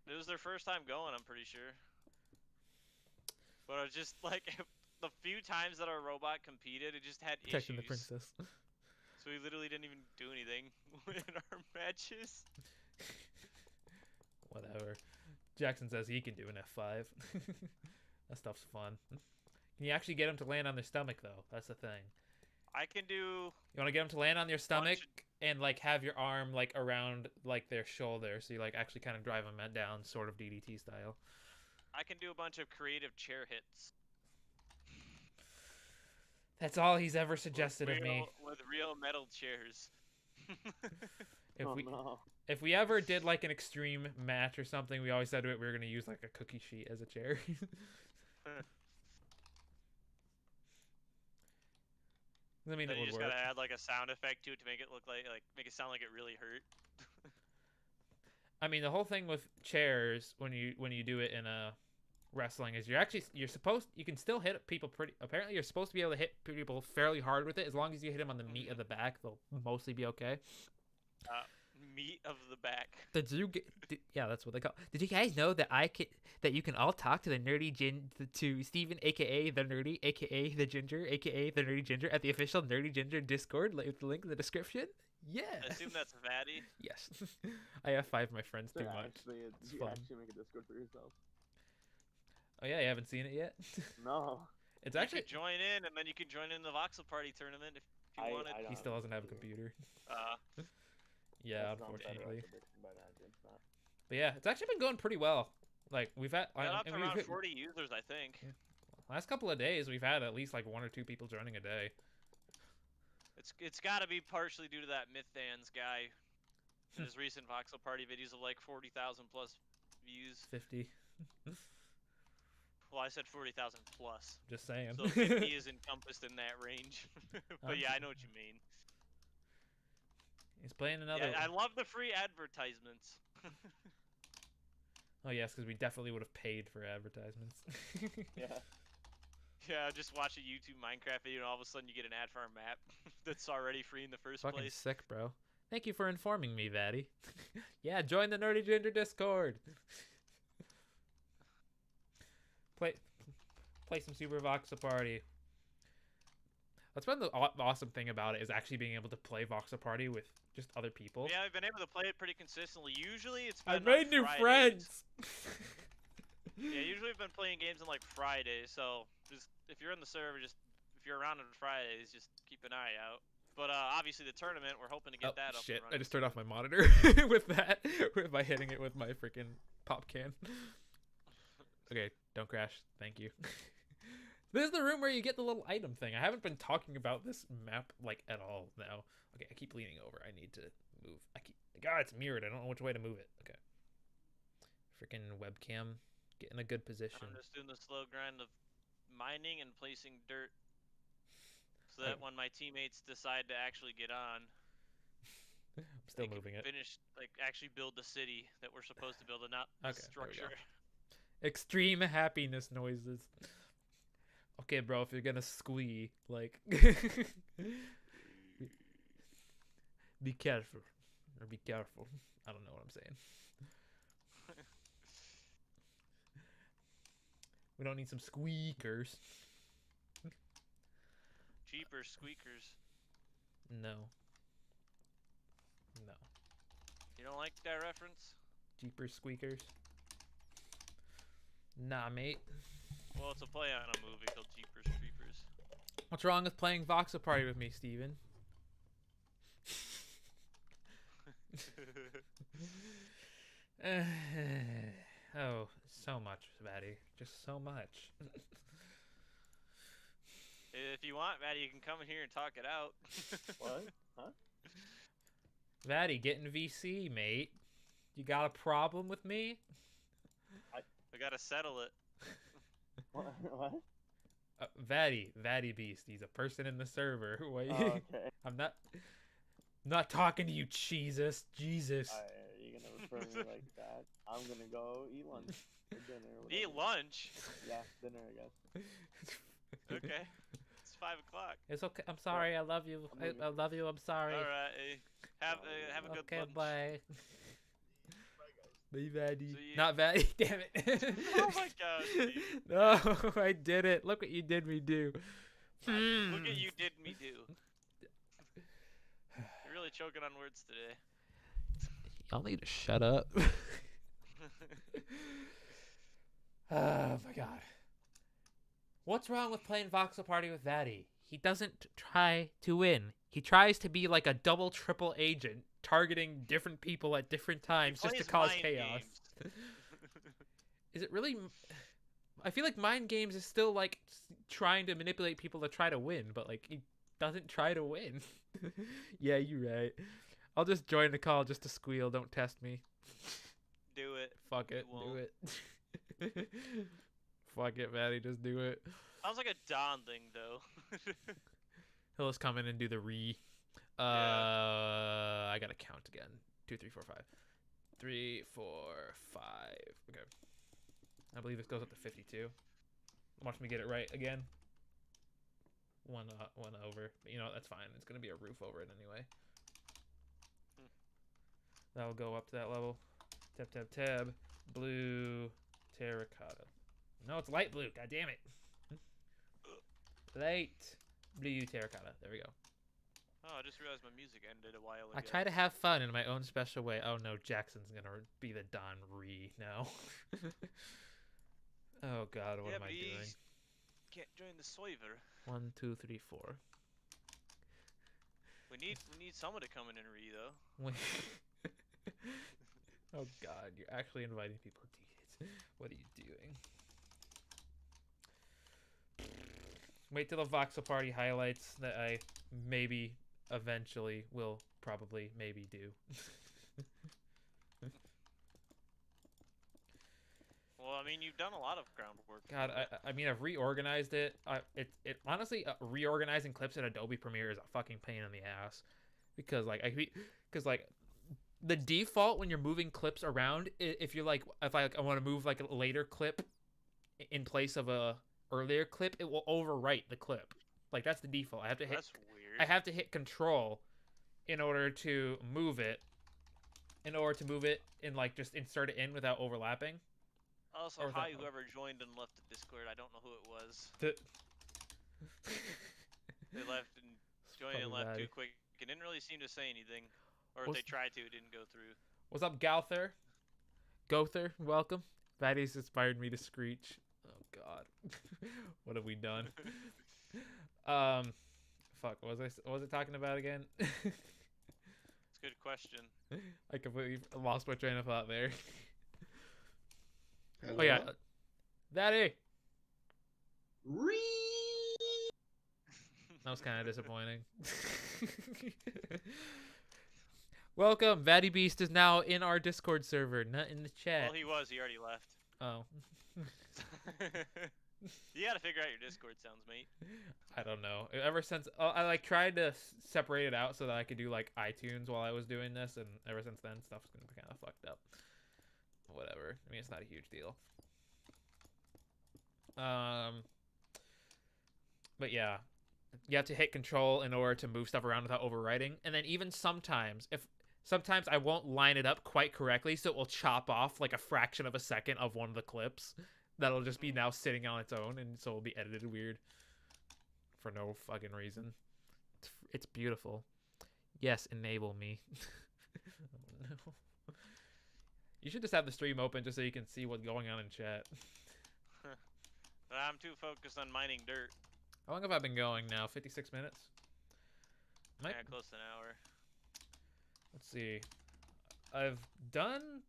It was their first time going, I'm pretty sure. But it was just like, the few times that our robot competed, it just had Protecting issues. the princess. So we literally didn't even do anything in our matches. Whatever. Jackson says he can do an F5. That stuff's fun. Can you actually get him to land on their stomach, though? That's the thing. I can do... You want to get them to land on their stomach and like have your arm like around like their shoulder, so you like actually kind of drive them down, sort of DDT style. I can do a bunch of creative chair hits. That's all he's ever suggested of me. With real metal chairs. If we ever did like an extreme match or something, we always said we were gonna use like a cookie sheet as a chair. I mean, then it you would just work. gotta add like a sound effect to it to make it look make it sound like it really hurt. I mean, the whole thing with chairs when you do it in a wrestling is you can still hit people apparently you're supposed to be able to hit people fairly hard with it, as long as you hit them on the meat of the back, they'll mostly be okay. Meat of the back. Yeah, that's what they call it. Did you guys know that that you can all talk to the nerdy to Steven, aka the nerdy, aka the ginger, aka the nerdy ginger, at the official nerdy ginger Discord with the link in the description? Yeah. I assume that's Vatty. Yes. I have 5 of my friends too much. It's fun. you actually make a Discord for yourself. Oh yeah, you haven't seen it yet? No. It's actually... You could join in, and then you can join in the Voxel Party tournament if you wanted. He still doesn't have a computer. Yeah, unfortunately. But yeah, it's actually been going pretty well. Like we've had around 40 users, I think. Yeah. Last couple of days, we've had at least like 1 or 2 people joining a day. It's got to be partially due to that Mythans guy and his recent voxel party videos of like 40,000 plus views. 50. Well, I said 40,000 plus. Just saying. So 50 is encompassed in that range. But yeah, I know what you mean. He's playing another. Yeah, I love the free advertisements. Oh yes, because we definitely would have paid for advertisements. Yeah. Yeah, just watch a YouTube Minecraft video and all of a sudden you get an ad for our map that's already free in the first Fucking place. sick, bro. Thank you for informing me, Vatty. Yeah, join the Nerdy Ginger Discord. Play some Super Voxel Party. That's been the awesome thing about it, is actually being able to play Voxel Party with just other people. Yeah, I've been able to play it pretty consistently. Usually it's been I on made new Fridays. friends. Yeah, usually I've been playing games on like Fridays, so just if you're in the server, just if you're around on Fridays, just keep an eye out. But obviously the tournament, we're hoping to get that up Shit, and running. I just turned off my monitor with that, by hitting it with my freaking pop can. Okay, don't crash. Thank you. This is the room where you get the little item thing. I haven't been talking about this map like at all now. Okay, I keep leaning over. I need to move. God, it's mirrored. I don't know which way to move it. Okay. Freaking webcam. Get in a good position. I'm just doing the slow grind of mining and placing dirt, so that when my teammates decide to actually get on, I'm still moving it. Finish, like, actually build the city that we're supposed to build, and not Okay, the there we go. structure. Extreme happiness noises. Okay, bro, if you're gonna squee, like, be careful, or be careful. I don't know what I'm saying. We don't need some squeakers. Cheaper squeakers. No. No. You don't like that reference? Jeepers squeakers. Nah, mate. Well, it's a play on a movie called Jeepers Creepers. What's wrong with playing Voxel Party with me, Steven? Oh, so much, Vatty. Just so much. If you want, Maddie, you can come in here and talk it out. What? Huh? Vatty, get in VC, mate. You got a problem with me? We gotta settle it. What? What? Vatty Beast. He's a person in the server. What? Oh, okay. I'm not talking to you, Jesus. Jesus. Are you gonna refer me like that? I'm gonna go eat lunch or dinner. Or Eat whatever. lunch? Yeah, dinner, I guess. Okay. It's 5 o'clock. It's okay. I'm sorry. I love you. I love you. I'm sorry. Alright. Have a good Okay, lunch. bye. Bye, Vatty. So you- Not Vatty. Damn it. Oh my god, Steve. No, I did it. Look what you did me do. Look at you did me do. You're really choking on words today. Y'all need to shut up. Oh my god. What's wrong with playing Voxel Party with Vatty? He doesn't try to win. He tries to be like a double, triple agent, targeting different people at different times just to Plays cause mind chaos. games. Is it really? I feel like Mind Games is still like trying to manipulate people to try to win, but like he doesn't try to win. Yeah, you're right. I'll just join the call just to squeal. Don't test me. Do it. Fuck it. You Do won't. it. Fuck it, Maddie. Just do it. Sounds like a Don thing, though. He'll just come in and do the re. Yeah. I gotta count again. 2, 3, 4, 5. 3, 4, 5. Okay. I believe this goes up to 52. Watch me get it right again. One over. But you know, that's fine. It's gonna be a roof over it anyway. That'll go up to that level. Tab, tab, tab. Blue terracotta. No, it's light blue. God damn it. Light blue terracotta. There we go. Oh, I just realized my music ended a while ago. I try to have fun in my own special way. Oh no, Jackson's gonna be the Don Ree now. Oh god, what am I doing? Can't join the server. 1, 2, 3, 4. We need someone to come in and read though. Wait. Oh god, you're actually inviting people to it. What are you doing? Wait till the Voxel Party highlights that I maybe eventually will probably maybe do. Well, I mean, you've done a lot of groundwork. God, I mean, I've reorganized it. It honestly, reorganizing clips in Adobe Premiere is a fucking pain in the ass, because like the default when you're moving clips around, if you're like, if I want to move like a later clip in place of a earlier clip, it will overwrite the clip. Like that's the default. That's weird. I have to hit Control in order to move it. In order to move it and like just insert it in without overlapping. Also, hi, whoever joined and left the Discord. I don't know who it was. They left and joined and left too quick. It didn't really seem to say anything. Or if they tried to, it didn't go through. What's up, Galther? Gother, welcome. Fatty's inspired me to screech. Oh, God. What have we done? Fuck, what was I talking about again? It's a good question. I completely lost my train of thought there. Hello? Oh yeah, Daddy. That was kind of disappointing. Welcome, Vatty Beast is now in our Discord server, not in the chat. Well, he was. He already left. Oh. You gotta figure out your Discord sounds, mate. I don't know. Ever since I like tried to separate it out so that I could do like iTunes while I was doing this, and ever since then stuff's been kind of fucked up. Whatever. I mean, it's not a huge deal. But yeah, you have to hit Control in order to move stuff around without overwriting, and then even sometimes I won't line it up quite correctly, so it will chop off like a fraction of a second of one of the clips. That'll just be now sitting on its own, and so it'll be edited weird for no fucking reason. It's beautiful. Yes, enable me. Oh, no. You should just have the stream open just so you can see what's going on in chat. I'm too focused on mining dirt. How long have I been going now? 56 minutes? Yeah, close to an hour. Let's see. I've done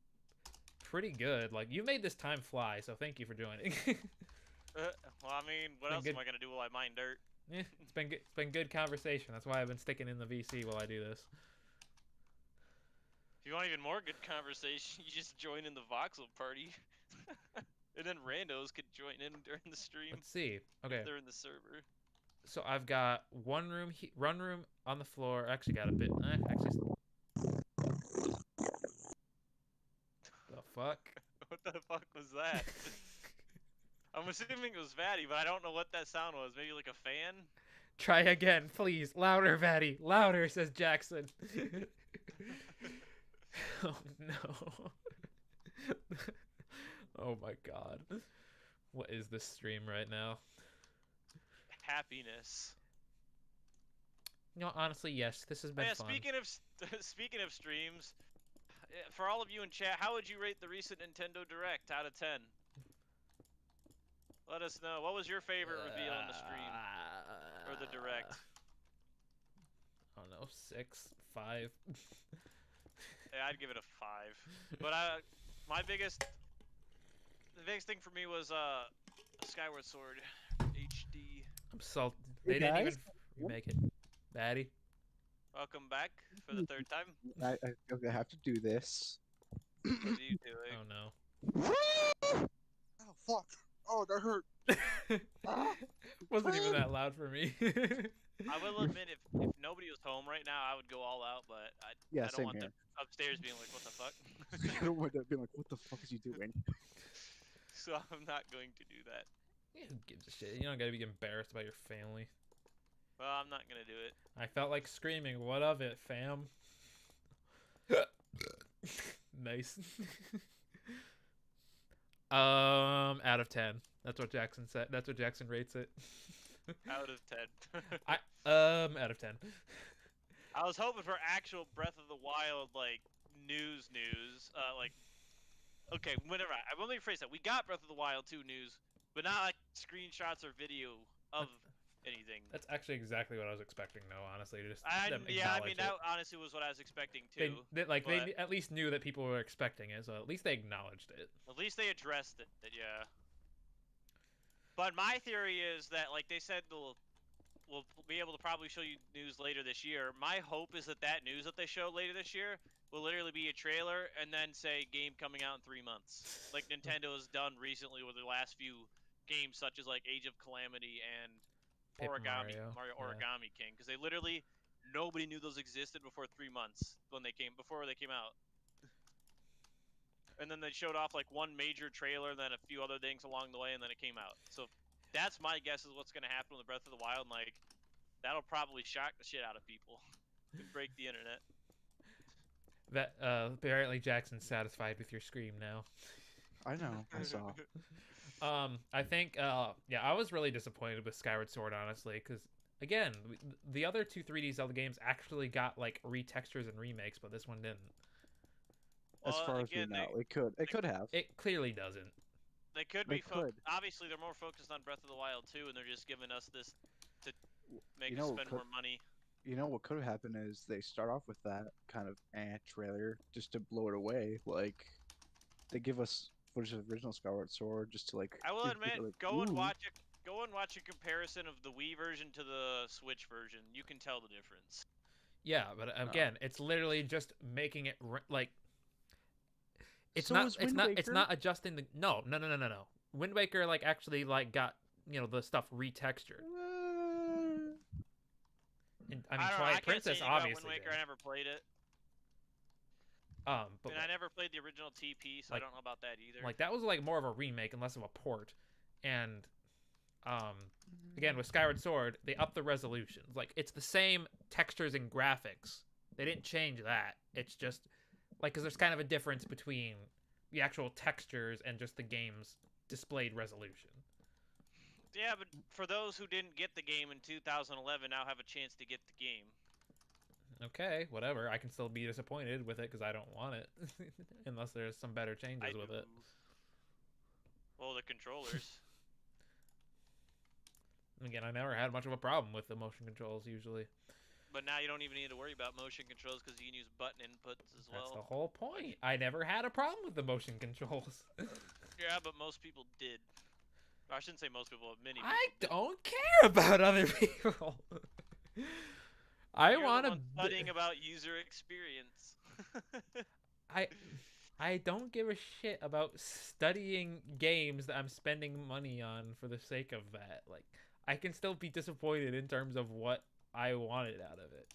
pretty good. Like, you made this time fly, so thank you for joining. Well, I mean, what else am I gonna do while I mine dirt? Yeah, it's been good conversation. That's why I've been sticking in the VC while I do this. If you want even more good conversation, you just join in the voxel party. And then randos could join in during the stream. Let's see. Okay. If they're in the server. So I've got one room on the floor. I actually got a bit. Actually. The fuck? What the fuck was that? I'm assuming it was Vatty, but I don't know what that sound was. Maybe like a fan? Try again, please. Louder, Vatty. Louder, says Jackson. Oh no. Oh my god. What is this stream right now? Happiness. You know, honestly, yes, this has been fun. Speaking of streams, for all of you in chat, how would you rate the recent Nintendo Direct out of 10? Let us know. What was your favorite reveal on the stream? Or the Direct? I don't know, 6, 5. Yeah, I'd give it a 5. But the biggest thing for me was Skyward Sword HD. I'm salty. They didn't even remake it. Daddy. Welcome back for the third time. I have to do this. What are you doing? Oh no. Oh fuck! Oh, that hurt. Wasn't even that loud for me. I will admit, if nobody was home right now, I would go all out, but I don't want them upstairs being like, what the fuck? I don't want them being like, what the fuck is you doing? So I'm not going to do that. Yeah, who gives a shit? You don't gotta be embarrassed about your family. Well, I'm not gonna do it. I felt like screaming, what of it, fam? Nice. Out of 10. That's what Jackson said. That's what Jackson rates it. Out of 10. Out of 10. I was hoping for actual Breath of the Wild, like, news. Like, okay, whatever. Let me rephrase that. We got Breath of the Wild 2 news, but not, like, screenshots or video of anything. That's actually exactly what I was expecting, though, honestly. Yeah, I mean, that honestly was what I was expecting, too. They at least knew that people were expecting it, so at least they acknowledged it. At least they addressed it, yeah. But my theory is that, like, they said be able to probably show you news later this year. My hope is that that news that they show later this year will literally be a trailer and then say game coming out in 3 months, like Nintendo has done recently with their last few games, such as like Age of Calamity and Paper Mario Yeah. Origami King, because they literally nobody knew those existed before 3 months before they came out. And then they showed off like one major trailer, and then a few other things along the way, and then it came out. So that's my guess is what's going to happen with Breath of the Wild. And, like, that'll probably shock the shit out of people and break the internet. That apparently Jackson's satisfied with your scream now. I know. I saw. I think yeah, I was really disappointed with Skyward Sword, honestly, because again, the other two 3D Zelda games actually got like retextures and remakes, but this one didn't. As far as we know, it could. It could have. It clearly doesn't. They could They be. could. Obviously, they're more focused on Breath of the Wild too, and they're just giving us this to make You us know, spend more money. You know what could have happened is they start off with that kind of trailer just to blow it away. Like they give us footage of the original Skyward Sword just to like. I will give admit, people, like, go and ooh. watch a comparison of the Wii version to the Switch version. You can tell the difference. Yeah, but again, it's literally just making it like. It's So not. is It's Wind not. It's Waker? not adjusting the. No. Wind Waker like actually like got the stuff retextured. And, I mean, don't know, Twilight I can't say Princess anything about obviously Wind Waker. did. I never played it, But and I never played the original TP, so I like- don't know about that either. like that was like more of a remake and less of a port. And again with Skyward Sword, they upped the resolutions. Like it's the same textures and graphics. They didn't change that. It's just like because there's kind of a difference between the actual textures and just the game's displayed resolution. Yeah, but for those who didn't get the game in 2011, now have a chance to get the game. Okay, whatever. I can still be disappointed with it because I don't want it, unless there's some better changes with it. Well, the controllers. Again, I never had much of a problem with the motion controls usually. But now you don't even need to worry about motion controls because you can use button inputs as well. That's the whole point. I never had a problem with the motion controls. Yeah, but most people did. I shouldn't say most people, but many people I did. don't care about other people. I You're the want to. one studying about user experience. I don't give a shit about studying games that I'm spending money on for the sake of that. Like, I can still be disappointed in terms of what I wanted out of it.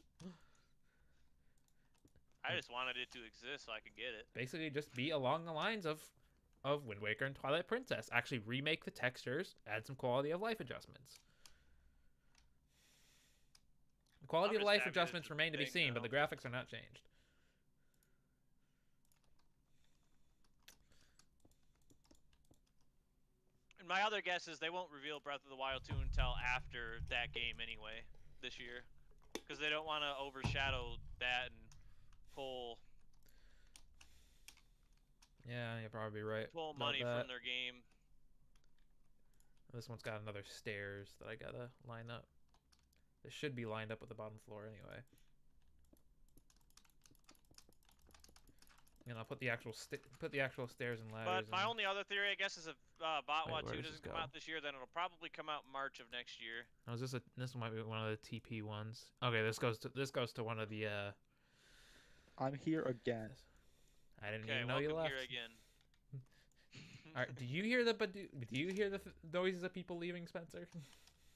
I just wanted it to exist so I could get it. Basically, just be along the lines of Wind Waker and Twilight Princess. Actually, remake the textures, add some quality of life adjustments. The quality I'm of just life happy adjustments there's a remain to be thing seen, but now. the graphics are not changed. And my other guess is they won't reveal Breath of the Wild 2 until after that game anyway, this year. Because they don't want to overshadow that and pull Yeah, you're probably right. about money that. from their game. This one's got another stairs that I gotta line up. This should be lined up with the bottom floor anyway. And I'll put the actual stairs and ladders. But my in. only other theory, I guess, is if Botwa where 2 does this doesn't come go? out this year, then it'll probably come out March of next year. Oh, is this might be one of the TP ones. Okay, this goes to one of the I'm here again. I didn't Okay, even know you welcome left. here again. All right, do you hear the noises of people leaving, Spencer?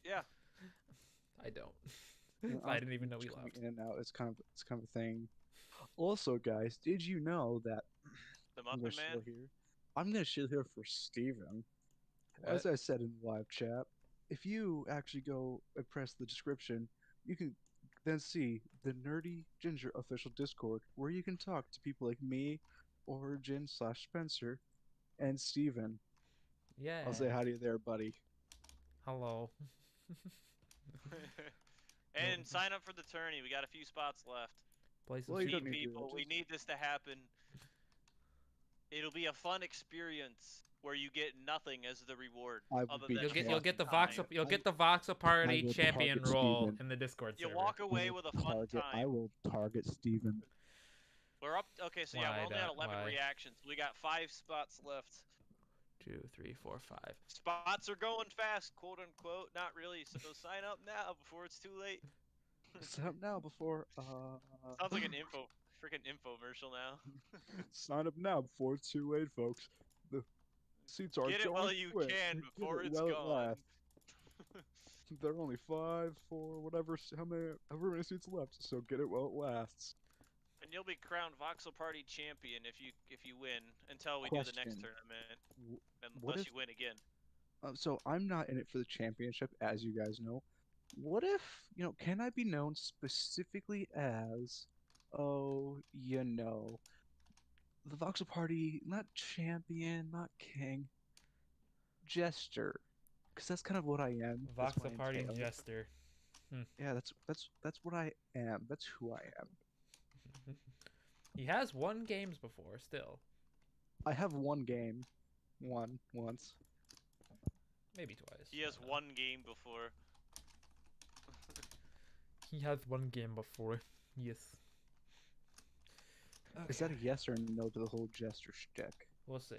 Yeah. I don't. You know, I didn't even know we coming left. in and out. It's kind of a thing. Also, guys, did you know that The I'm gonna Muffin Man? shill here? I'm gonna shill here for Steven. What? As I said in the live chat, if you actually go and press the description, you can then see the Nerdy Ginger official Discord where you can talk to people like me, Origin/Spencer, and Steven. Yeah. I'll say hi to you there, buddy. Hello. And sign up for the tourney. We got a few spots left. Play some Well, you Super- don't Team need to, people, we just- need this to happen. It'll be a fun experience where you get nothing as the reward. I will other be than You'll get the time. Voxel you'll get the Voxel Party will champion target role Steven. in the Discord You server. walk away with a fun I time. will target Steven. We're up. Okay, so yeah, Why we're only at not? 11 Why? reactions. We got 5 spots left. 2, 3, 4, 5. Spots are going fast, quote unquote. Not really. So sign up now before it's too late. Sign up now before. Sounds like an freaking infomercial now. Sign up now before it's too late, folks. The seats are Get it going while you quick. can Get before it it's while it gone. lasts. There are only 5, 4, whatever, however many seats left. So get it while it lasts. And you'll be crowned Voxel Party champion if you win until we do the next Question. tournament, What unless if? you win again. So I'm not in it for the championship, as you guys know. What if, can I be known specifically as, oh, the Voxel Party, not champion, not king, jester, because that's kind of what I am. That's what Voxel I Party entail. Jester. Yeah, that's what I am. That's who I am. He has won games before, still. I have one game, once. Maybe twice. He has one game before. He has one game before. Yes. Is that a yes or a no to the whole jester shtick? We'll see.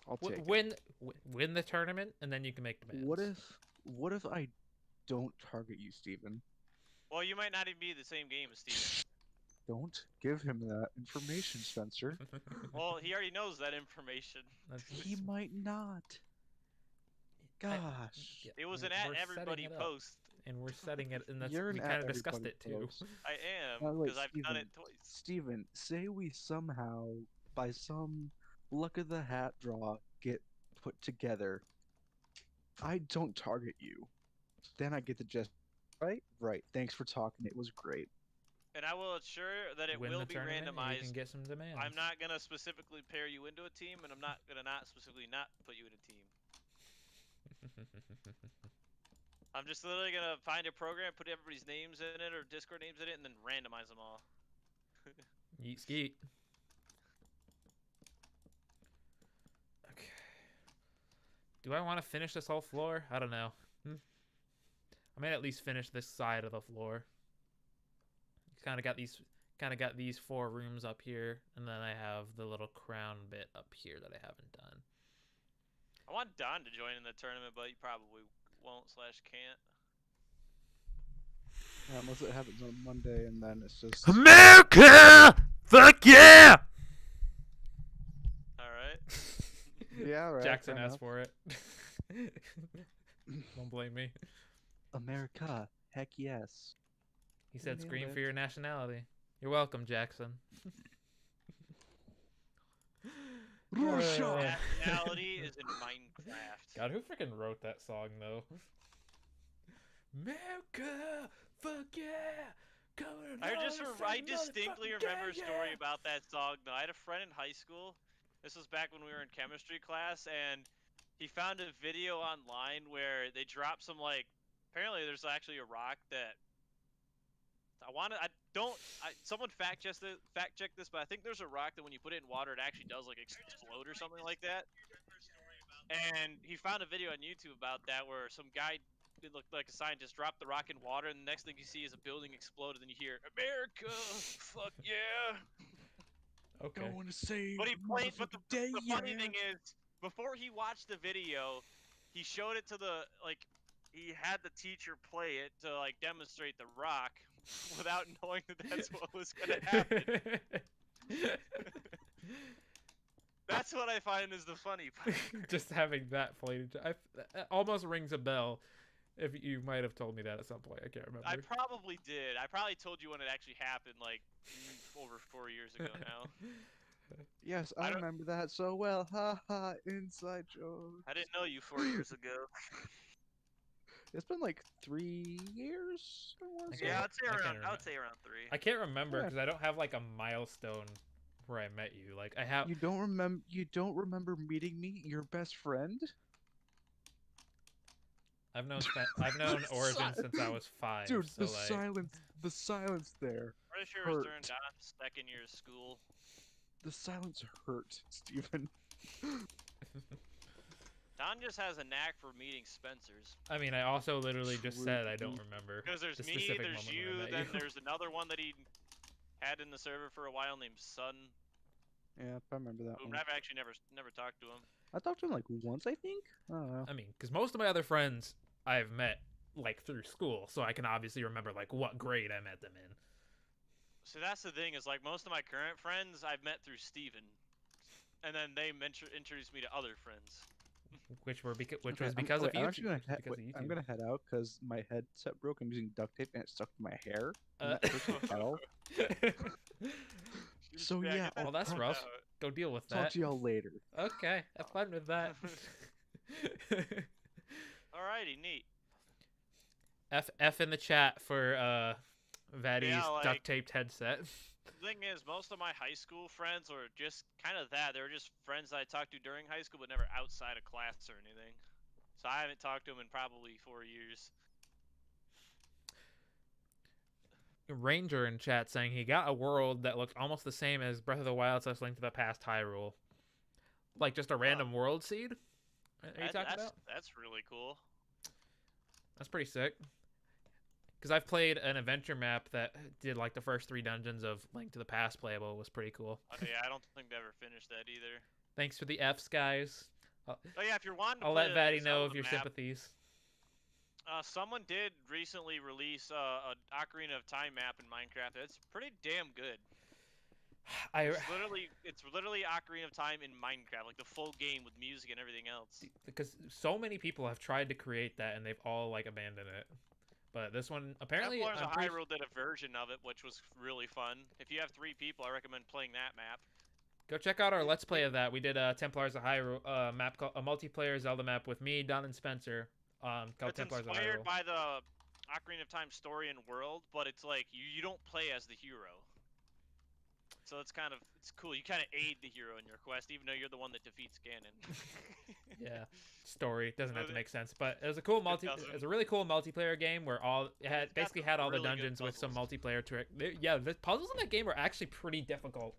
I'll take it. Win the tournament, and then you can make demands. What if I don't target you, Steven? Well, you might not even be the same game as Steven. Don't give him that information, Spencer. Well, he already knows that information. He might not. Gosh. It was We're an setting everybody it up, post. and we're setting it, and that's You're we an kind of discussed it everybody too. post. I Now, am, wait, because I've done it twice. Steven, say we somehow, by some luck of the hat draw, get put together. I don't target you. Then I get the gist. Right? Right. Thanks for talking. It was great. And I will assure that it Win will the be tournament, and you randomized. can get some demands. I'm not gonna specifically pair you into a team, and I'm not gonna specifically not put you in a team. I'm just literally gonna find a program, put everybody's names in it or Discord names in it, and then randomize them all. Yeet skeet. Okay. Do I want to finish this whole floor? I don't know. I might at least finish this side of the floor. Kind of got these 4 rooms up here, and then I have the little crown bit up here that I haven't done. I want Don to join in the tournament, but he probably won't / can't. Yeah, unless it happens on Monday, and then it's just America! Fuck yeah! All right. yeah, right. Jackson fair asked enough. for it. Don't blame me. America, heck yes. He said, Nailed "Scream it. for your nationality." You're welcome, Jackson. Russia! Nationality is in Minecraft. God, who freaking wrote that song though? America, fuck yeah! I distinctly remember a story about that song. Though I had a friend in high school. This was back when we were in chemistry class, and he found a video online where they dropped some apparently there's actually a rock that someone fact check this, but I think there's a rock that when you put it in water, it actually does explode or something like that. And he found a video on YouTube about that where some guy, it looked like a scientist, dropped the rock in water, and the next thing you see is a building explode, and then you hear America, fuck yeah. Okay. Going to save But he played. But the funny yeah. thing is, before he watched the video, he showed it to he had the teacher play it to demonstrate the rock, without knowing that that's what was gonna happen. That's what I find is the funny part. Just having that played, that almost rings a bell. If you might have told me that at some point, I can't remember. I probably did. I probably told you when it actually happened, over 4 years ago now. Yes, I remember that so well. Ha ha, inside joke. I didn't know you 4 years ago. It's been 3 years. I wanna say. Yeah, I I'd say around 3. I can't remember Yeah. because I don't have a milestone where I met you. I have. You don't remember? You don't remember meeting me, your best friend? I've known Origin since I was 5. Dude, so the silence there. Pretty sure it was during hurt. Don's 2nd year of school. The silence hurt, Steven. Don just has a knack for meeting Spencers. I mean, I also literally just True. said I don't remember. Because there's the me, specific there's moment you, when I met then you. there's another one that he had in the server for a while named Sun. Yeah, I remember that Who one. I've actually never talked to him. I talked to him like once, I think. I don't know. I mean, because most of my other friends I've met like through school, so I can obviously remember like what grade I met them in. So that's the thing is like most of my current friends I've met through Steven. And then they introduced me to other friends. Which was Okay, because of wait, I'm YouTube. actually gonna Which was because of I'm YouTube. gonna head out because my headset broke. I'm using duct tape and it stuck to my hair, and Uh, that hurts like hell. So yeah, Get that I'll well, that's checked rough. out. Go deal with talk that. to y'all later. Okay, have fun with that. Alrighty, neat. F in the chat for Vaddy's Yeah, like- duct taped headset. The thing is, most of my high school friends were just kind of that. They were just friends that I talked to during high school, but never outside of class or anything. So I haven't talked to them in probably 4 years. Ranger in chat saying he got a world that looked almost the same as Breath of the Wild / Link to the Past Hyrule. Like just a random world seed? Are you talking about? That's really cool. That's pretty sick. Because I've played an adventure map that did like the first 3 dungeons of Link to the Past playable. It was pretty cool. Oh, yeah, I don't think they ever finished that either. Thanks for the Fs, guys. Oh yeah, if you're wanting to I'll play let Vaddy know Zelda of your map, sympathies. someone did recently release an Ocarina of Time map in Minecraft. It's pretty damn good. It's literally Ocarina of Time in Minecraft, like the full game with music and everything else. Because so many people have tried to create that and they've all like abandoned it. But this one apparently Templars of Hyrule did a version of it, which was really fun. If you have 3 people, I recommend playing that map. Go check out our Let's Play of that. We did a Templars of Hyrule map called a multiplayer Zelda map with me, Don, and Spencer. Called It's Templars of inspired Hyrule. by the Ocarina of Time story and world, but it's like you don't play as the hero. So it's cool. You kind of aid the hero in your quest, even though you're the one that defeats Ganon. Yeah, story doesn't have to make sense, but it was a cool It's a really cool multiplayer game where basically had all the dungeons with some multiplayer to it. Yeah, the puzzles in that game were actually pretty difficult.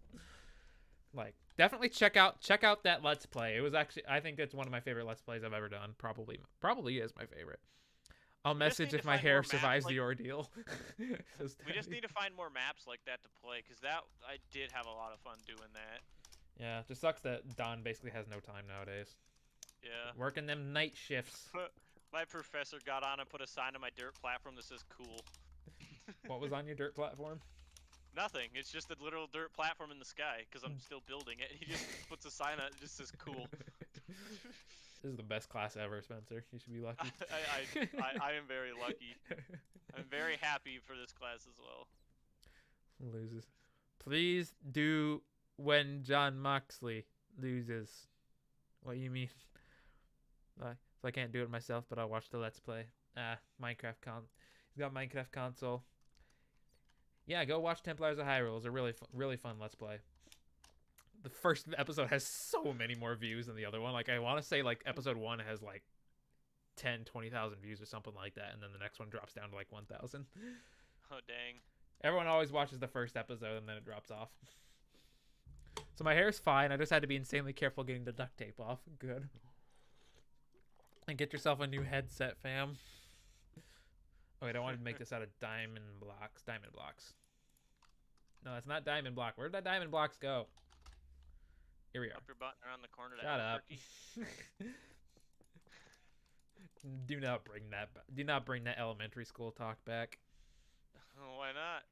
Like, definitely check out that Let's Play. It was actually, I think it's one of my favorite Let's Plays I've ever done. Probably is my favorite. I'll message if my hair survives the ordeal. We just need to find more maps like that to play, because I did have a lot of fun doing that. Yeah, it just sucks that Don basically has no time nowadays. Yeah. Working them night shifts. My professor got on and put a sign on my dirt platform that says cool. What was on your dirt platform? Nothing. It's just a literal dirt platform in the sky, because I'm still building it. He just puts a sign on it that just says cool. This is the best class ever, Spencer. You should be lucky. I am very lucky. I'm very happy for this class as well. Loses. Please do when John Moxley loses. What you mean? So I can't do it myself, but I'll watch the Let's Play. Minecraft He's got Minecraft console. Yeah, go watch Templars of Hyrule. It's a really fun Let's Play. The first episode has so many more views than the other one. Like, I want to say, like, episode 1 has, like, 20,000 views or something like that, and then the next one drops down to, like, 1,000. Oh, dang. Everyone always watches the first episode, and then it drops off. So my hair's fine. I just had to be insanely careful getting the duct tape off. Good. And get yourself a new headset, fam. Oh, wait, I wanted to make this out of diamond blocks. No, it's not diamond block. Where'd that diamond blocks go? Here we are. Up your button around the corner. Shut up. Do not bring that elementary school talk back. Why not?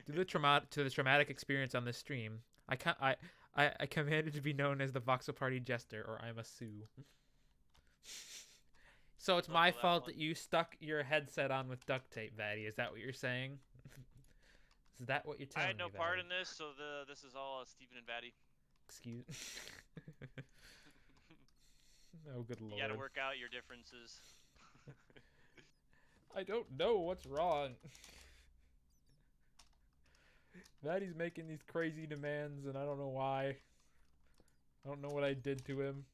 To the traumatic experience on this stream, I commanded to be known as the Voxel Party Jester, or I'm a Sue. So it's my fault that you stuck your headset on with duct tape, Vaddy. Is that what you're saying? Is that what you're telling me? I had no part in this, so this is all Stephen and Vaddy. Excuse. Oh, good lord. You gotta work out your differences. I don't know what's wrong. Vaddy's making these crazy demands, and I don't know why. I don't know what I did to him.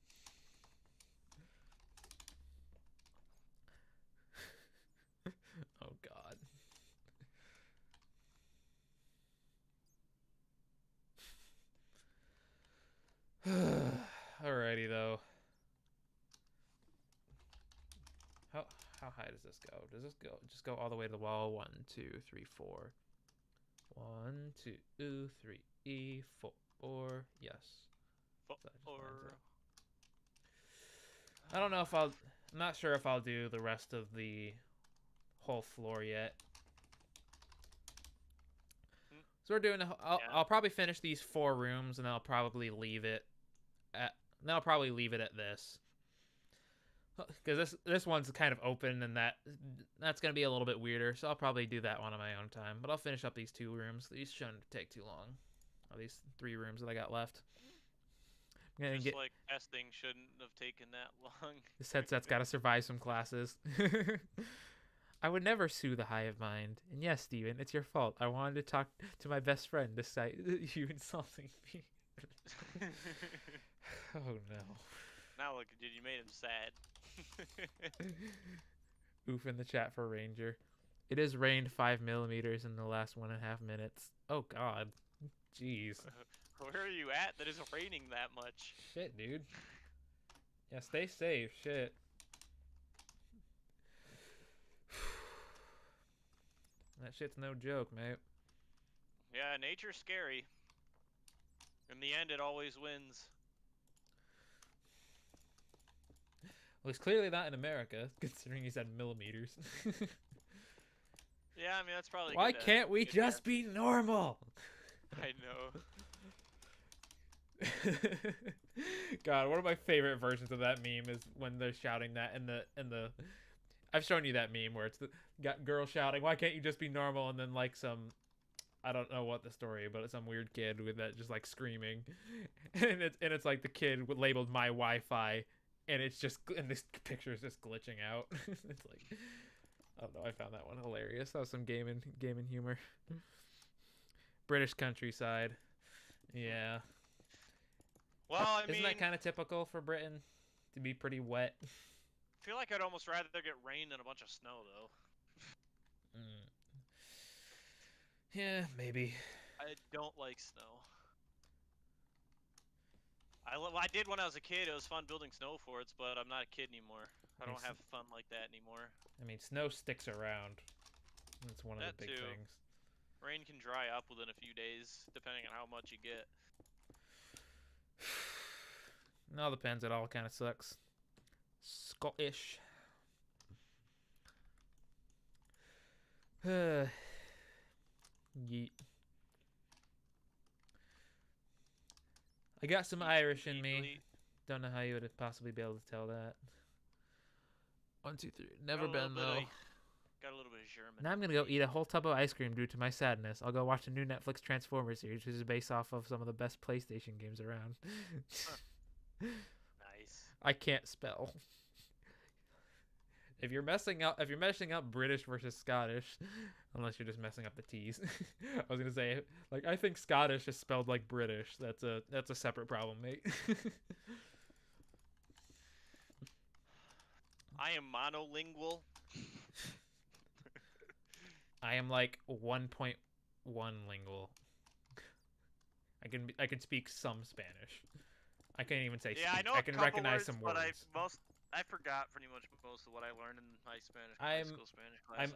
Oh, God. Alrighty, though. How high does this go? Does this go just go all the way to the wall? 1, 2, 3, 4. 1, 2, 3, 4. Or yes. Fo- So that just or lines up. I don't know if I'll. I'm not sure if I'll do the rest of the whole floor yet. Hmm, So we're doing. I'll, yeah. I'll probably finish these 4 rooms, and then I'll probably leave it at. Then I'll probably leave it at this. Because this one's kind of open, and that's gonna be a little bit weirder. So I'll probably do that one on my own time. But I'll finish up these 2 rooms. These shouldn't take too long. Or these 3 rooms that I got left. I'm gonna Just get like testing shouldn't have taken that long. this headset's got to survive some classes. I would never sue the Hive Mind. And yes, Steven, it's your fault. I wanted to talk to my best friend despite you insulting me. Oh no. Now look, dude, you made him sad. Oof in the chat for Ranger. It has rained 5 millimeters in the last 1.5 minutes. Oh god. Jeez. Where are you at that is raining that much? Shit, dude. Yeah, stay safe. Shit. That shit's no joke, mate. Yeah, nature's scary. In the end, it always wins. Well, it's clearly not in America, considering he said millimeters. Yeah, I mean, that's probably Why good, can't we good just guess. be normal? I know. God, one of my favorite versions of that meme is when they're shouting that in the I've shown you that meme where it's the got girl shouting, "Why can't you just be normal?" and then like some I don't know what the story, but it's some weird kid with that just like screaming, and it's like the kid labeled my Wi-Fi, and it's just and this picture is just glitching out. It's like I don't know. I found that one hilarious. That was some gaming humor. British countryside, yeah. Well, I Isn't mean, that kind of typical for Britain to be pretty wet? I feel like I'd almost rather get rain than a bunch of snow, though. Mm. Yeah, maybe. I don't like snow. I did when I was a kid. It was fun building snow forts, but I'm not a kid anymore. I don't Makes have fun like that anymore. I mean, snow sticks around. That's one of That the big too. things. Rain can dry up within a few days, depending on how much you get. It all depends. It all kind of sucks. Scottish. Yeet. I got some Irish in me. Delete. Don't know how you would possibly be able to tell that. 1, 2, 3. Never Got a little been bit though. Got a little bit of German. Now I'm gonna go eat a whole tub of ice cream due to my sadness. I'll go watch the new Netflix Transformers series, which is based off of some of the best PlayStation games around. Nice. I can't spell. If you're messing up British versus Scottish, unless you're just messing up the T's. I was gonna say, like, I think Scottish is spelled like British. That's a separate problem, mate. I am monolingual. I am like 1.1 lingual. I can speak some Spanish. I can't even say Yeah, speak. I know I a can couple recognize words, some but words. I forgot pretty much most of what I learned in my high school Spanish classes.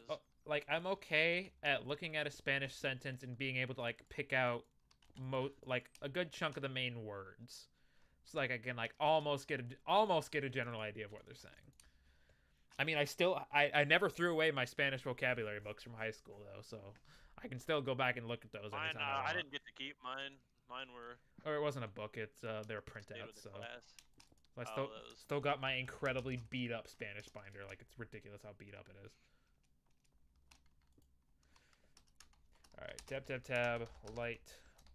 I'm okay at looking at a Spanish sentence and being able to like pick out like a good chunk of the main words. So like I can like almost get a general idea of what they're saying. I mean, I never threw away my Spanish vocabulary books from high school though, so I can still go back and look at those Mine, anytime I want. I didn't get to keep mine. Mine were Or it wasn't a book; it's they were stayed with printouts. the So class. I Oh, still got my incredibly beat up Spanish binder. Like it's ridiculous how beat up it is. All right, tab, light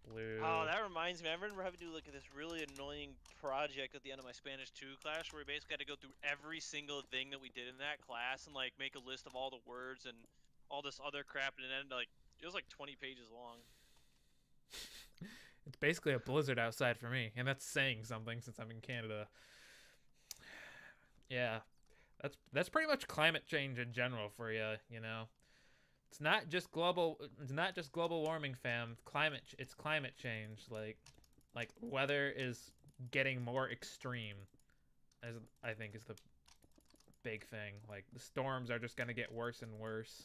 blue. Oh, that reminds me. I remember having to do like this really annoying project at the end of my Spanish 2 class where we basically had to go through every single thing that we did in that class and like make a list of all the words and all this other crap, and it ended like it was like 20 pages long. It's basically a blizzard outside for me, and that's saying something since I'm in Canada. Yeah, that's pretty much climate change in general for you. You know, it's not just global warming, fam. It's climate change. Like weather is getting more extreme, as I think is the big thing. Like the storms are just gonna get worse and worse.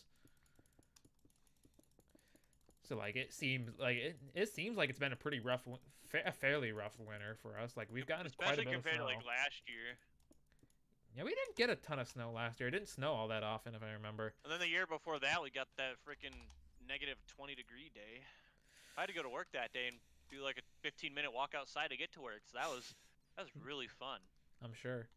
So like it seems like it seems like it's been a pretty rough, a fairly rough winter for us. Like we've gotten quite a Especially bit of compared to snow. like last year. Yeah, we didn't get a ton of snow last year. It didn't snow all that often, if I remember. And then the year before that, we got that freaking negative 20-degree day. I had to go to work that day and do like a 15-minute walk outside to get to work. So that was really fun. I'm sure.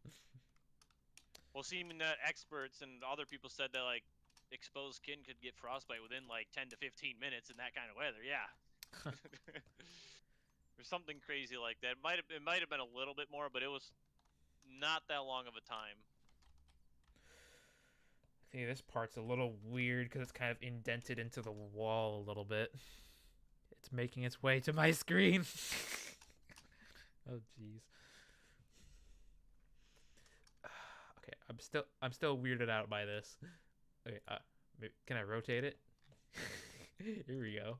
Well, seeming that experts and other people said that like exposed skin could get frostbite within like 10 to 15 minutes in that kind of weather. Yeah. Or something crazy like that. It might have been a little bit more, but it was not that long of a time. See, this part's a little weird because it's kind of indented into the wall a little bit. It's making its way to my screen. Oh jeez. Okay, I'm still weirded out by this. Okay, can I rotate it? Here we go.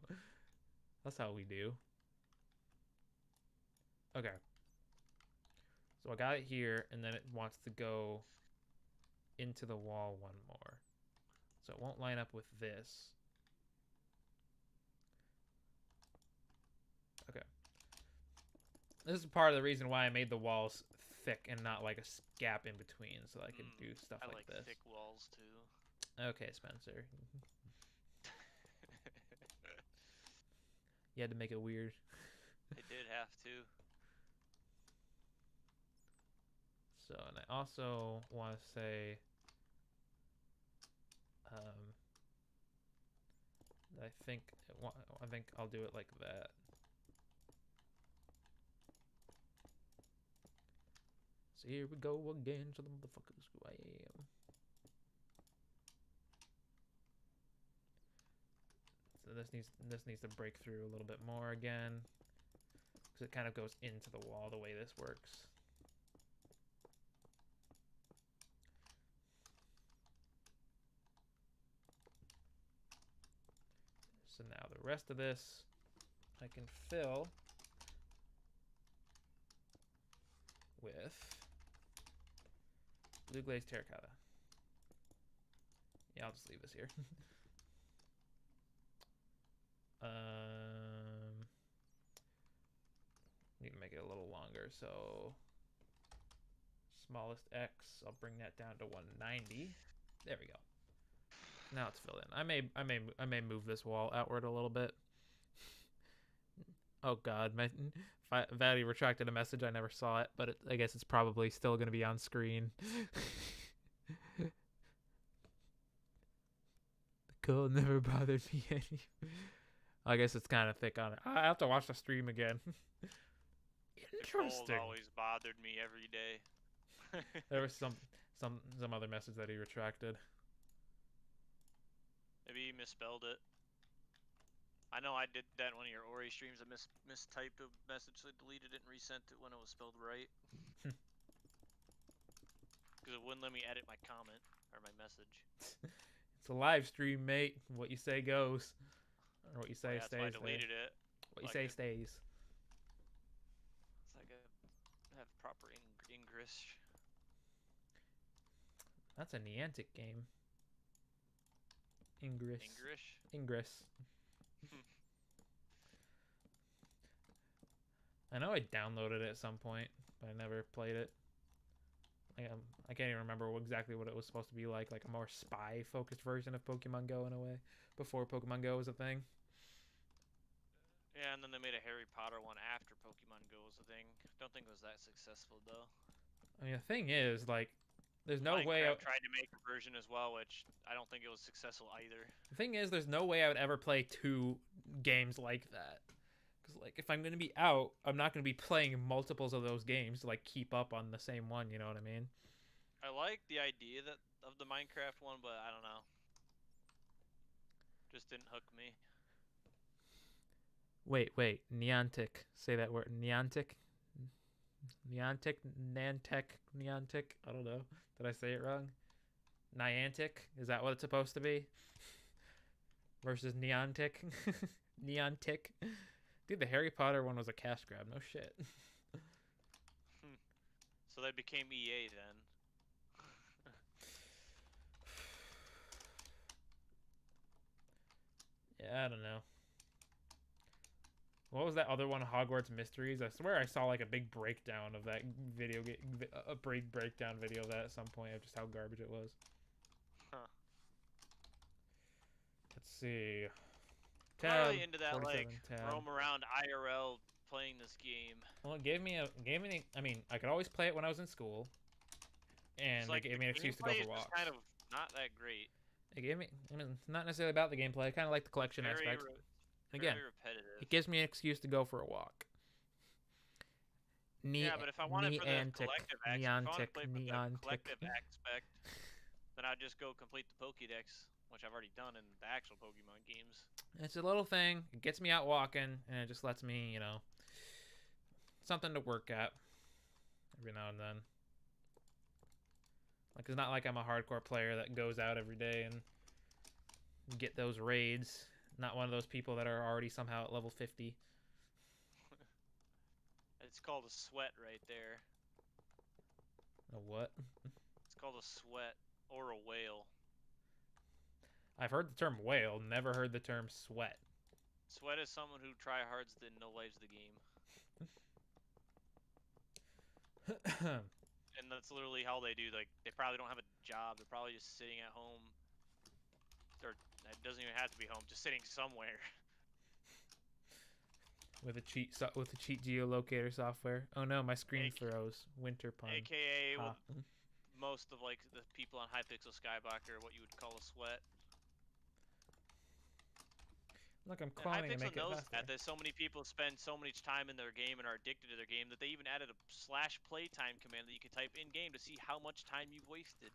That's how we do. Okay. So I got it here, and then it wants to go into the wall one more. So it won't line up with this. Okay. This is part of the reason why I made the walls thick and not like a gap in between, so I can do stuff I like this. thick walls too. Okay, Spencer. You had to make it weird. I did have to. So, and I also want to say, I think I'll do it like that. So here we go again to the motherfuckers who I am. So this needs to break through a little bit more again, because it kind of goes into the wall the way this works. So now the rest of this I can fill with blue glazed terracotta. Yeah, I'll just leave this here. Need to make it a little longer, so smallest X, I'll bring that down to 190. There we go. Now it's filled in. I may move this wall outward a little bit. Oh god, my Vatty retracted a message. I never saw it, but I guess it's probably still going to be on screen. The cold never bothered me any. I guess it's kind of thick on it. I have to watch the stream again. Interesting. The cold always bothered me every day. There was some other message that he retracted. Maybe he misspelled it. I know I did that in one of your Ori streams. I mistyped a message, so I deleted it and resent it when it was spelled right. Because it wouldn't let me edit my comment or my message. It's a live stream, mate. What you say goes. Or what you say That's stays. why I deleted it. What you say stays. It's like I have proper English. That's a Niantic game. Ingress. I know I downloaded it at some point, but I never played it. I can't even remember exactly what it was supposed to be like a more spy-focused version of Pokemon Go in a way, before Pokemon Go was a thing. Yeah, and then they made a Harry Potter one after Pokemon Go was a thing. Don't think it was that successful though. I mean, the thing is, like, there's no Minecraft way. Tried to make a version as well, which I don't think it was successful either. The thing is, there's no way I would ever play two games like that. Because, like, if I'm going to be out, I'm not going to be playing multiples of those games to, like, keep up on the same one, you know what I mean? I like the idea of the Minecraft one, but I don't know. Just didn't hook me. Wait. Niantic. Say that word. Niantic? Niantic? I don't know. Did I say it wrong? Niantic? Is that what it's supposed to be? Versus Niantic? Niantic? Dude, the Harry Potter one was a cash grab. No shit. So they became EA then. Yeah, I don't know. What was that other one, Hogwarts Mysteries? I swear I saw like a big breakdown of that video game, a big breakdown video of that at some point of just how garbage it was. Huh. Let's see. I'm not Tab really into that 47 like tab. roam around IRL playing this game. Well, it gave me I mean, I could always play it when I was in school, and It's like it gave the me an excuse to go gameplay for is walks. just kind of not that great. It gave me, I mean, it's not necessarily about the gameplay. I kind of like the collection Very, aspect. very Again, repetitive. it gives me an excuse to go for a walk. Yeah, but if I wanted for the collective aspect, if I wanted to play for the Neontic. collective aspect, then I'd just go complete the Pokédex, which I've already done in the actual Pokemon games. It's a little thing. It gets me out walking, and it just lets me, you know, something to work at every now and then. Like, it's not like I'm a hardcore player that goes out every day and get those raids. Not one of those people that are already somehow at level 50. It's called a sweat right there. A what? It's called a sweat or a whale. I've heard the term whale, never heard the term sweat. Sweat is someone who tryhards the no lives the game. And that's literally how they do. Like, they probably don't have a job. They're probably just sitting at home. Or it doesn't even have to be home. Just sitting somewhere. with a cheat geolocator software. Oh no, my screen froze. Winter pun. AKA most of like the people on Hypixel Skyblock are what you would call a sweat. Look, I'm cloning to make it knows faster. that so many people spend so much time in their game and are addicted to their game that they even added a /playtime command that you could type in game to see how much time you've wasted.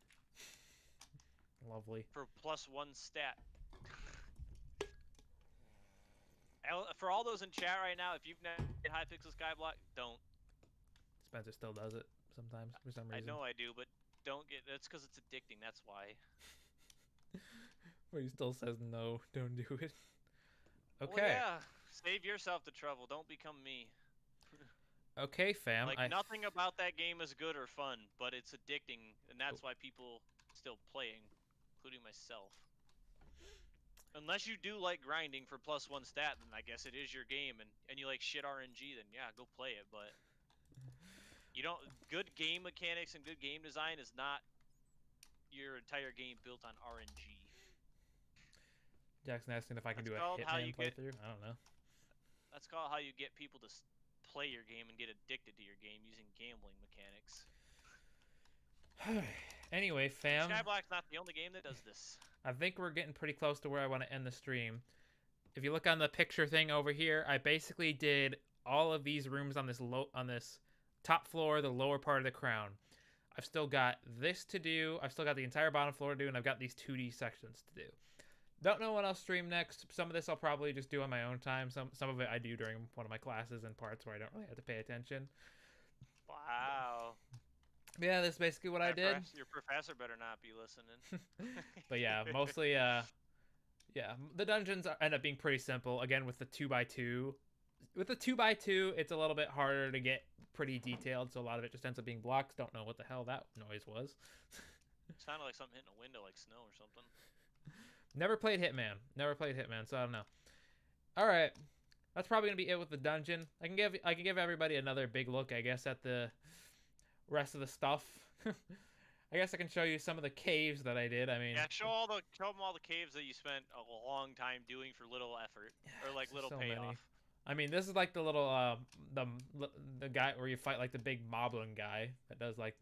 Lovely. For +1 stat. For all those in chat right now, if you've never played Hypixel Skyblock, don't. Spencer still does it sometimes for some reason. I know I do, but don't get. That's because it's addicting. That's why. But he still says no, don't do it. Okay. Well, yeah, save yourself the trouble. Don't become me. Okay, fam. Like, nothing about that game is good or fun, but it's addicting, and that's why people still playing, including myself. Unless you do like grinding for +1 stat, then I guess it is your game, and you like shit RNG, then yeah, go play it, but you don't. Good game mechanics and good game design is not your entire game built on RNG. Jackson asking if I can do a Hitman playthrough. I don't know. That's called how you get people to play your game and get addicted to your game using gambling mechanics. Anyway, fam. Skyblock's not the only game that does this. I think we're getting pretty close to where I want to end the stream. If you look on the picture thing over here, I basically did all of these rooms on this top floor, the lower part of the crown. I've still got this to do. I've still got the entire bottom floor to do, and I've got these 2D sections to do. Don't know what I'll stream next. Some of this I'll probably just do on my own time. Some of it I do during one of my classes and parts where I don't really have to pay attention. Wow. Yeah, that's basically what I did. Your professor better not be listening. But yeah, mostly, yeah, the dungeons end up being pretty simple. Again, with the 2x2. With the 2x2, it's a little bit harder to get pretty detailed, so a lot of it just ends up being blocks. Don't know what the hell that noise was. It sounded like something hitting a window, like snow or something. Never played Hitman, so I don't know. All right, that's probably gonna be it with the dungeon. I can give everybody another big look, I guess, at the rest of the stuff. I guess I can show you some of the caves that I did. I mean, yeah, show them all the caves that you spent a long time doing for little effort or like little payoff. Many. I mean, this is like the little the guy where you fight like the big moblin guy that does like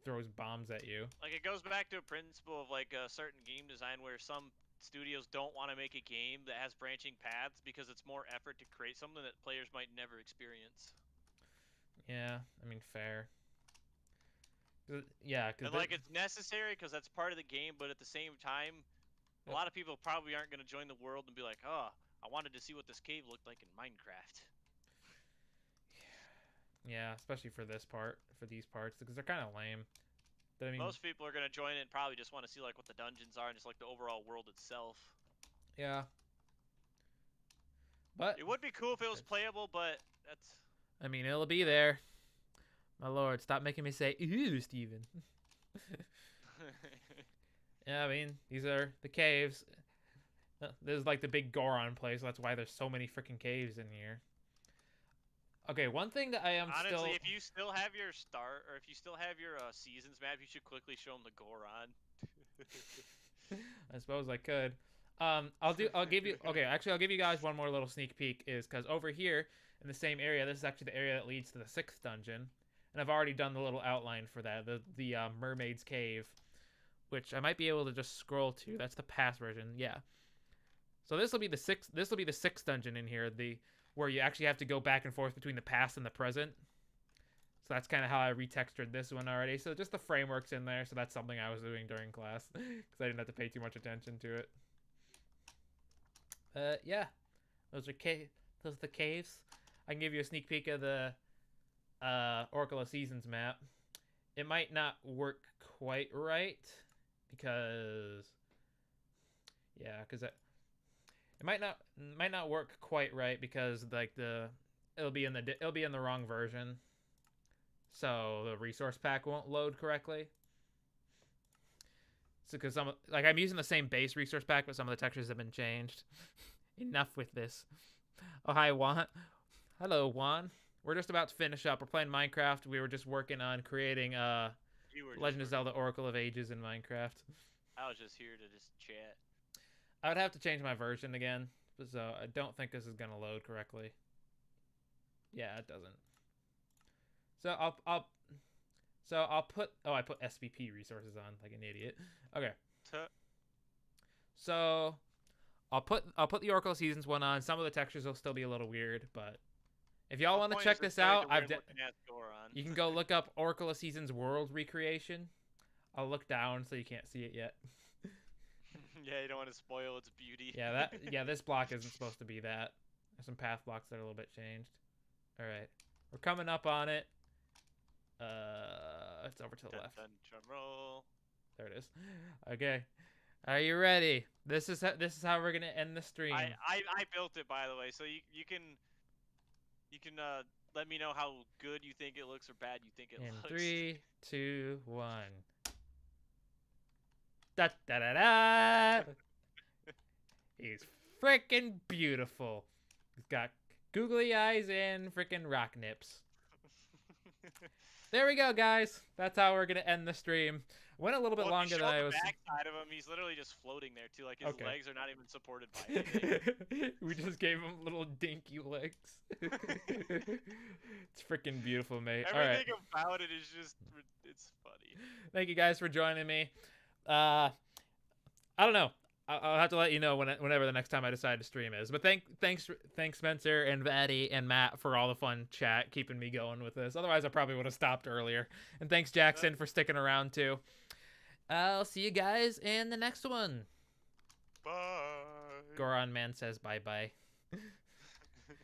throws bombs at you. Like, it goes back to a principle of like a certain game design where some studios don't want to make a game that has branching paths because it's more effort to create something that players might never experience. Yeah, I mean, fair. Yeah, and like it's necessary because that's part of the game, but at the same time, a lot of people probably aren't going to join the world and be like, oh, I wanted to see what this cave looked like in Minecraft. Yeah, especially for these parts, because they're kind of lame. But, I mean, most people are going to join it and probably just want to see like what the dungeons are and just like the overall world itself. Yeah. But it would be cool if it was playable, but that's... I mean, it'll be there. My lord, stop making me say, ooh, Steven. Yeah, I mean, these are the caves. There's like the big Goron place, so that's why there's so many freaking caves in here. Okay, one thing that I am Honestly, still. if you still have your start, or if you still have your seasons map, you should quickly show them the Goron. I suppose I could. I'll give you. Okay, actually, I'll give you guys one more little sneak peek. Is because over here in the same area, this is actually the area that leads to the 6th dungeon, and I've already done the little outline for that. The Mermaid's Cave, which I might be able to just scroll to. That's the past version. Yeah. So this will be the 6th. This will be the 6th dungeon in here. Where you actually have to go back and forth between the past and the present. So that's kind of how I retextured this one already. So just the framework's in there. So that's something I was doing during class because I didn't have to pay too much attention to it. Yeah, those are those are the caves. I can give you a sneak peek of the Oracle of Seasons map. It might not work quite right because it might not work quite right because like it'll be in the wrong version. So the resource pack won't load correctly. So because I'm using the same base resource pack, but some of the textures have been changed. Enough with this. Oh, hi Juan. Hello Juan. We're just about to finish up. We're playing Minecraft. We were just working on creating Legend of Zelda Oracle of Ages in Minecraft. I was just here to just chat. I would have to change my version again, so I don't think this is gonna load correctly. Yeah, it doesn't. So I'll put I put SVP resources on like an idiot. Okay. So I'll put the Oracle of Seasons one on. Some of the textures will still be a little weird, but if y'all want to check this out, you can go look up Oracle of Seasons World Recreation. I'll look down so you can't see it yet. Yeah, you don't want to spoil its beauty. Yeah, this block isn't supposed to be that. There's some path blocks that are a little bit changed. All right, we're coming up on it. It's over to the left. Drum roll. There it is. Okay, are you ready? This is how we're gonna end the stream. I built it, by the way, so you can let me know how good you think it looks or bad you think it looks. In 3, 2, 1. Da da da da. He's freaking beautiful. He's got googly eyes and freaking rock nips. There we go, guys. That's how we're gonna end the stream. Went a little bit longer than I was. The backside of him, he's literally just floating there too. Like his legs are not even supported by anything. We just gave him little dinky legs. It's freaking beautiful, mate. Everything about it is it's funny. Thank you guys for joining me. I don't know. I'll have to let you know whenever the next time I decide to stream is. But thanks Spencer and Vaddy and Matt for all the fun chat, keeping me going with this. Otherwise, I probably would have stopped earlier. And thanks Jackson for sticking around too. I'll see you guys in the next one. Bye. Goron Man says bye bye.